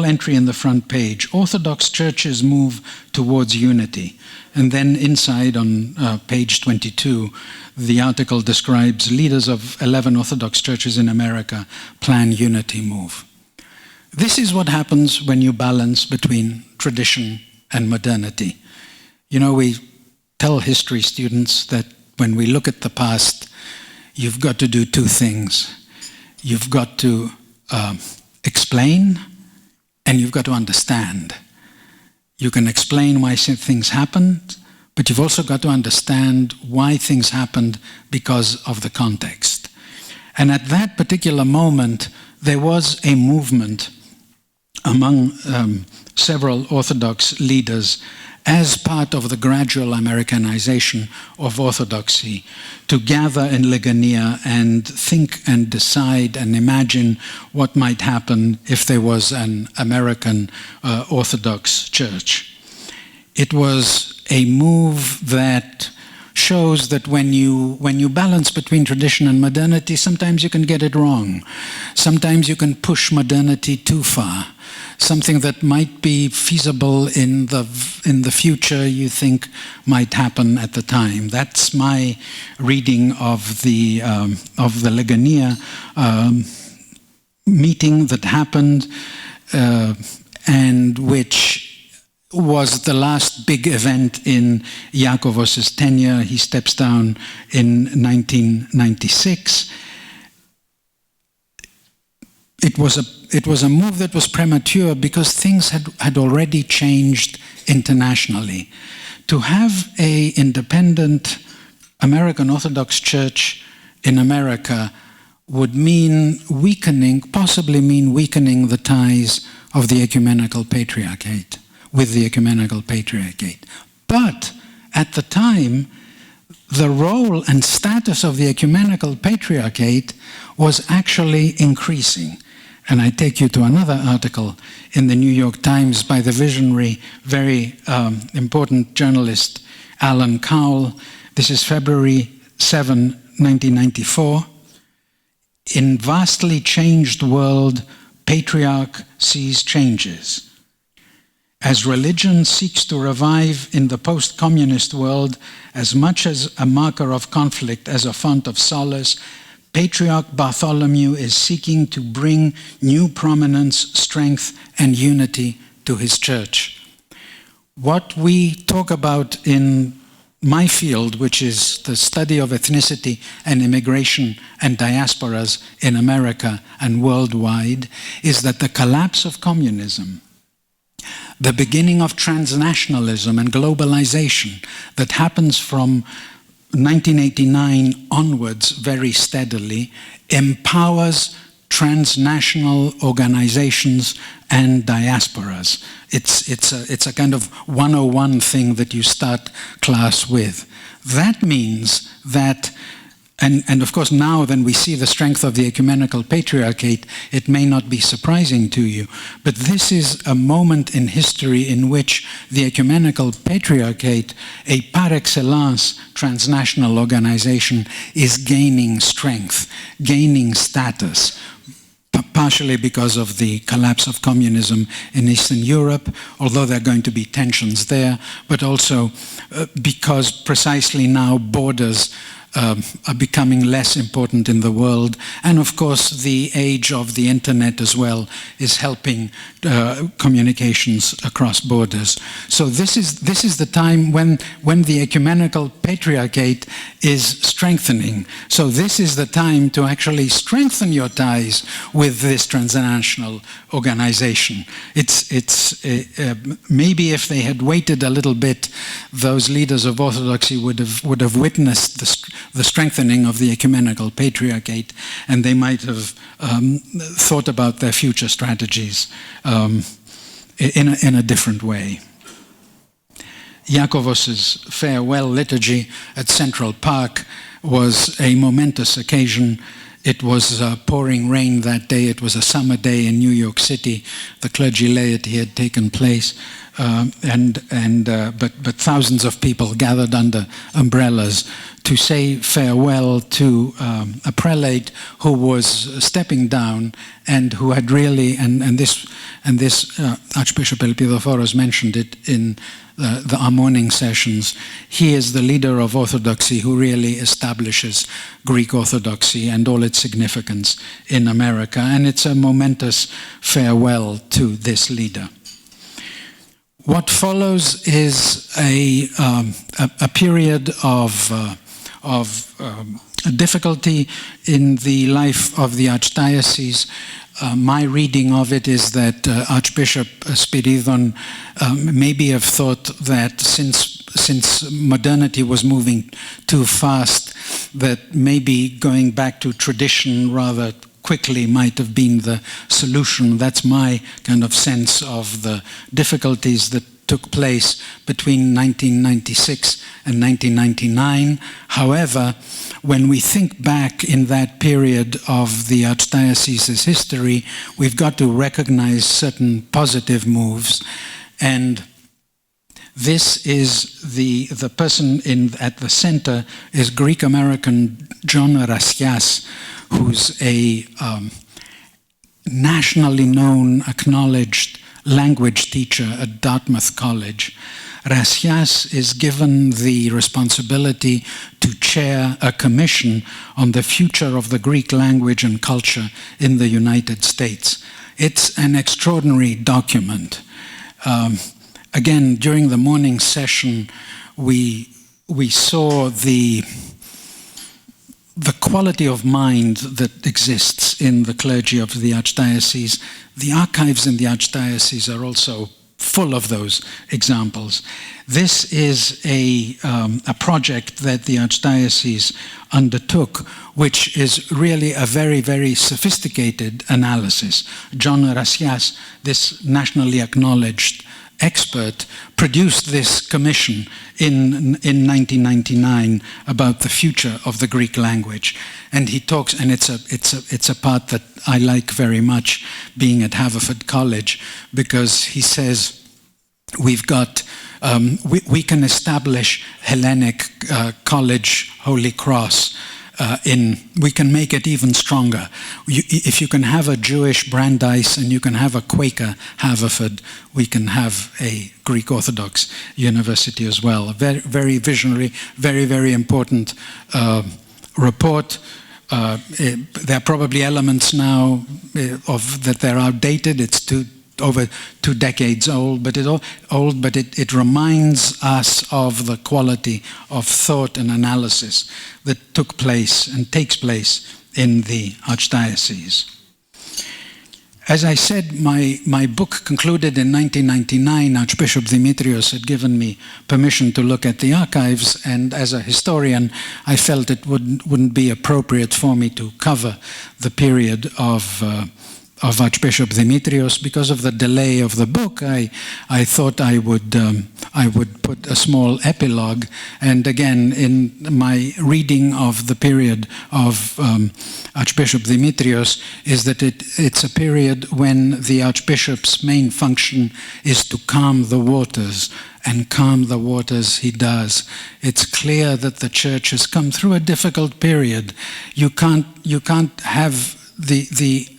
entry in the front page. Orthodox churches move towards unity. And then inside on page 22, the article describes leaders of 11 Orthodox churches in America plan unity move. This is what happens when you balance between tradition and modernity. You know, we tell history students that when we look at the past, you've got to do two things. You've got to explain, and you've got to understand. You can explain why things happened, but you've also got to understand why things happened because of the context. And at that particular moment, there was a movement among several Orthodox leaders as part of the gradual Americanization of Orthodoxy to gather in Legania and think and decide and imagine what might happen if there was an American Orthodox church. It was a move that shows that when you balance between tradition and modernity, sometimes you can get it wrong. Sometimes you can push modernity too far. Something that might be feasible in the future, you think might happen at the time. That's my reading of the Legania meeting that happened, and which was the last big event in Iakovos' tenure. He steps down in 1996. It was a move that was premature because things had already changed internationally. To have an independent American Orthodox Church in America would mean possibly mean weakening the ties of the ecumenical patriarchate, with the ecumenical patriarchate. But at the time, the role and status of the ecumenical patriarchate was actually increasing. And I take you to another article in the New York Times by the visionary, very important journalist Alan Cowell. This is February 7, 1994. In vastly changed world, patriarch sees changes. As religion seeks to revive in the post-communist world as much as a marker of conflict as a font of solace, Patriarch Bartholomew is seeking to bring new prominence, strength, and unity to his church. What we talk about in my field, which is the study of ethnicity and immigration and diasporas in America and worldwide, is that the collapse of communism, the beginning of transnationalism and globalization that happens from 1989 onwards very steadily, empowers transnational organizations and diasporas. It's a kind of 101 thing that you start class with. That means that, and of course now when we see the strength of the ecumenical patriarchate, it may not be surprising to you, but this is a moment in history in which the ecumenical patriarchate, a par excellence transnational organization, is gaining strength, gaining status, partially because of the collapse of communism in Eastern Europe, although there are going to be tensions there, but also because precisely now borders are becoming less important in the world. And of course, the age of the internet as well is helping communications across borders. So this is the time when the ecumenical patriarchate is strengthening. So this is the time to actually strengthen your ties with this transnational organization. It's maybe if they had waited a little bit, those leaders of Orthodoxy would have witnessed the strengthening of the ecumenical patriarchate, and they might have thought about their future strategies in a different way. Iakovos' farewell liturgy at Central Park was a momentous occasion. It was pouring rain that day. It was a summer day in New York City. The clergy laity had taken place, but thousands of people gathered under umbrellas to say farewell to a prelate who was stepping down and who had really, and this Archbishop Elpidophoros mentioned it in our morning sessions. He is the leader of Orthodoxy who really establishes Greek Orthodoxy and all its significance in America, and it's a momentous farewell to this leader. What follows is a period of difficulty in the life of the Archdiocese. My reading of it is that Archbishop Spiridon maybe have thought that since modernity was moving too fast, that maybe going back to tradition rather quickly might have been the solution. That's my kind of sense of the difficulties that took place between 1996 and 1999. However, when we think back in that period of the Archdiocese's history, we've got to recognize certain positive moves. And This is the person at the center is Greek-American John Rassias, who's a nationally known, acknowledged language teacher at Dartmouth College. Rassias is given the responsibility to chair a commission on the future of the Greek language and culture in the United States. It's an extraordinary document. Again, during the morning session, we saw the quality of mind that exists in the clergy of the Archdiocese. The archives in the Archdiocese are also full of those examples. This is a project that the Archdiocese undertook, which is really a very, very sophisticated analysis. John Rassias, this nationally acknowledged expert, produced this commission in 1999 about the future of the Greek language, and he talks, and it's a part that I like very much, being at Haverford College, because he says we've got we can establish Hellenic College Holy Cross. We can make it even stronger. If you can have a Jewish Brandeis and you can have a Quaker Haverford, we can have a Greek Orthodox university as well. A very, very visionary, very, very important report. There are probably elements now that they're outdated. It's over 2 decades old, but it reminds us of the quality of thought and analysis that took place and takes place in the Archdiocese. As I said, my book concluded in 1999. Archbishop Dimitrios had given me permission to look at the archives, and as a historian, I felt it wouldn't be appropriate for me to cover the period of Archbishop Dimitrios. Because of the delay of the book, I thought I would put a small epilogue. And again, in my reading of the period of Archbishop Dimitrios, is that it's a period when the Archbishop's main function is to calm the waters, and calm the waters he does. It's clear that the Church has come through a difficult period. You can't have the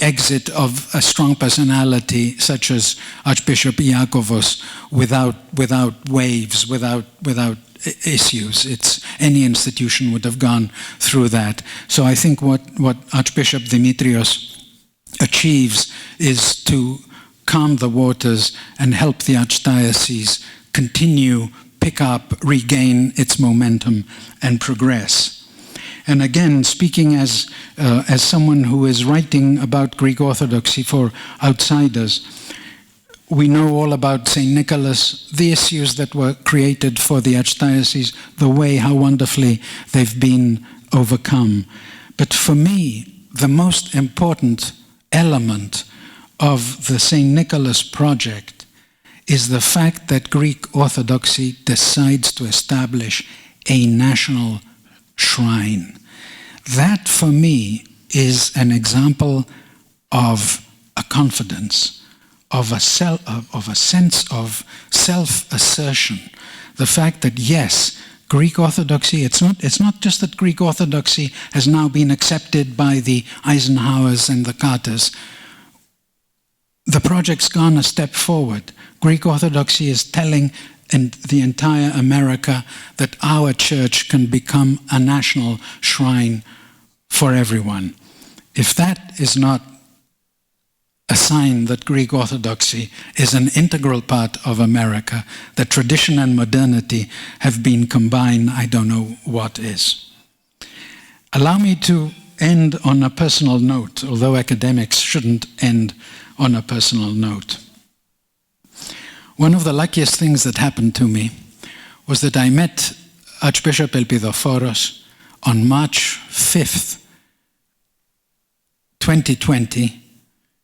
exit of a strong personality such as Archbishop Iakovos without waves, without issues. Any institution would have gone through that. So I think what Archbishop Dimitrios achieves is to calm the waters and help the Archdiocese continue, pick up, regain its momentum and progress. And again, speaking as someone who is writing about Greek Orthodoxy for outsiders, we know all about St. Nicholas, the issues that were created for the Archdiocese, the way how wonderfully they've been overcome. But for me, the most important element of the St. Nicholas project is the fact that Greek Orthodoxy decides to establish a national shrine. That, for me, is an example of a confidence, of a sense of self-assertion. The fact that, yes, Greek Orthodoxy, it's not just that Greek Orthodoxy has now been accepted by the Eisenhowers and the Carters. The project's gone a step forward. Greek Orthodoxy is telling the entire America that our church can become a national shrine for everyone. If that is not a sign that Greek Orthodoxy is an integral part of America, that tradition and modernity have been combined, I don't know what is. Allow me to end on a personal note, although academics shouldn't end on a personal note. One of the luckiest things that happened to me was that I met Archbishop Elpidophoros on March 5th, 2020,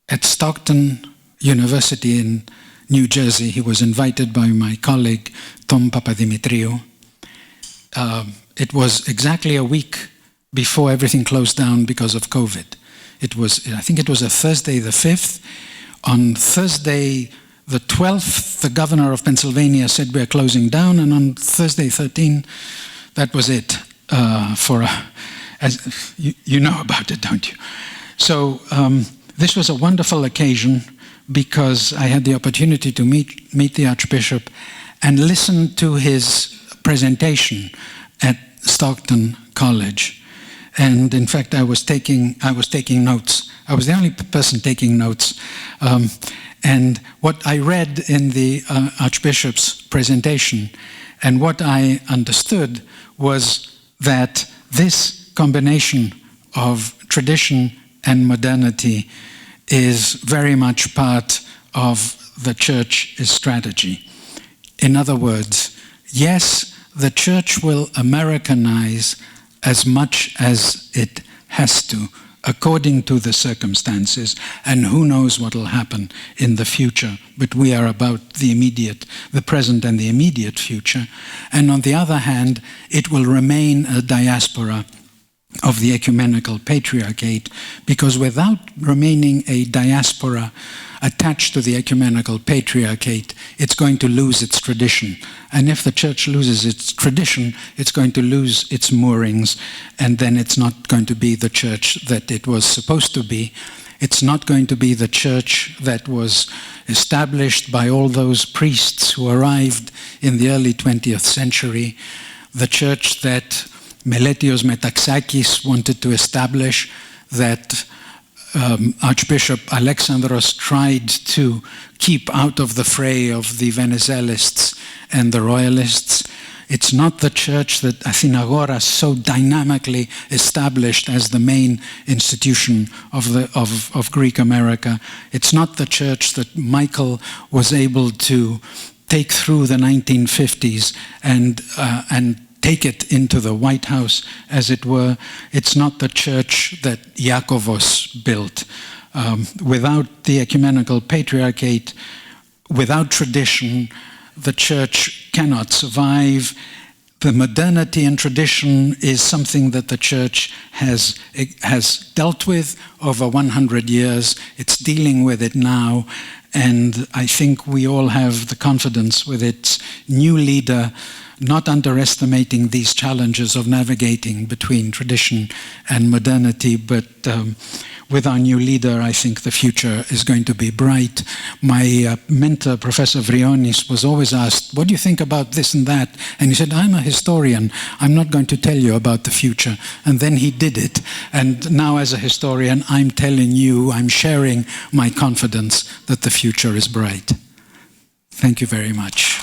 at Stockton University in New Jersey. He was invited by my colleague, Tom Papadimitriou. It was exactly a week before everything closed down because of COVID. I think it was a Thursday the 5th. On Thursday The 12th, the governor of Pennsylvania said we're closing down, and on Thursday 13, that was it. As you know about it, don't you? So this was a wonderful occasion because I had the opportunity to meet the Archbishop and listen to his presentation at Stockton College. And in fact, I was taking notes. I was the only person taking notes. And what I read in the Archbishop's presentation and what I understood was that this combination of tradition and modernity is very much part of the Church's strategy. In other words, yes, the Church will Americanize as much as it has to, according to the circumstances, and who knows what will happen in the future, but we are about the present and the immediate future. And on the other hand, it will remain a diaspora of the ecumenical patriarchate, because without remaining a diaspora attached to the ecumenical patriarchate, it's going to lose its tradition. And if the Church loses its tradition, it's going to lose its moorings, and then it's not going to be the Church that it was supposed to be. It's not going to be the Church that was established by all those priests who arrived in the early 20th century, the Church that Meletios Metaxakis wanted to establish, that Archbishop Alexandros tried to keep out of the fray of the Venizelists and the Royalists. It's not the Church that Athinagoras so dynamically established as the main institution of Greek America. It's not the Church that Michael was able to take through the 1950s and take it into the White House, as it were. It's not the Church that Iakovos built. Without the ecumenical patriarchate, without tradition, the Church cannot survive. The modernity and tradition is something that the Church has dealt with over 100 years. It's dealing with it now, and I think we all have the confidence with its new leader, not underestimating these challenges of navigating between tradition and modernity, but with our new leader, I think the future is going to be bright. My mentor, Professor Vrionis, was always asked, what do you think about this and that? And he said, I'm a historian. I'm not going to tell you about the future. And then he did it. And now as a historian, I'm telling you, I'm sharing my confidence that the future is bright. Thank you very much.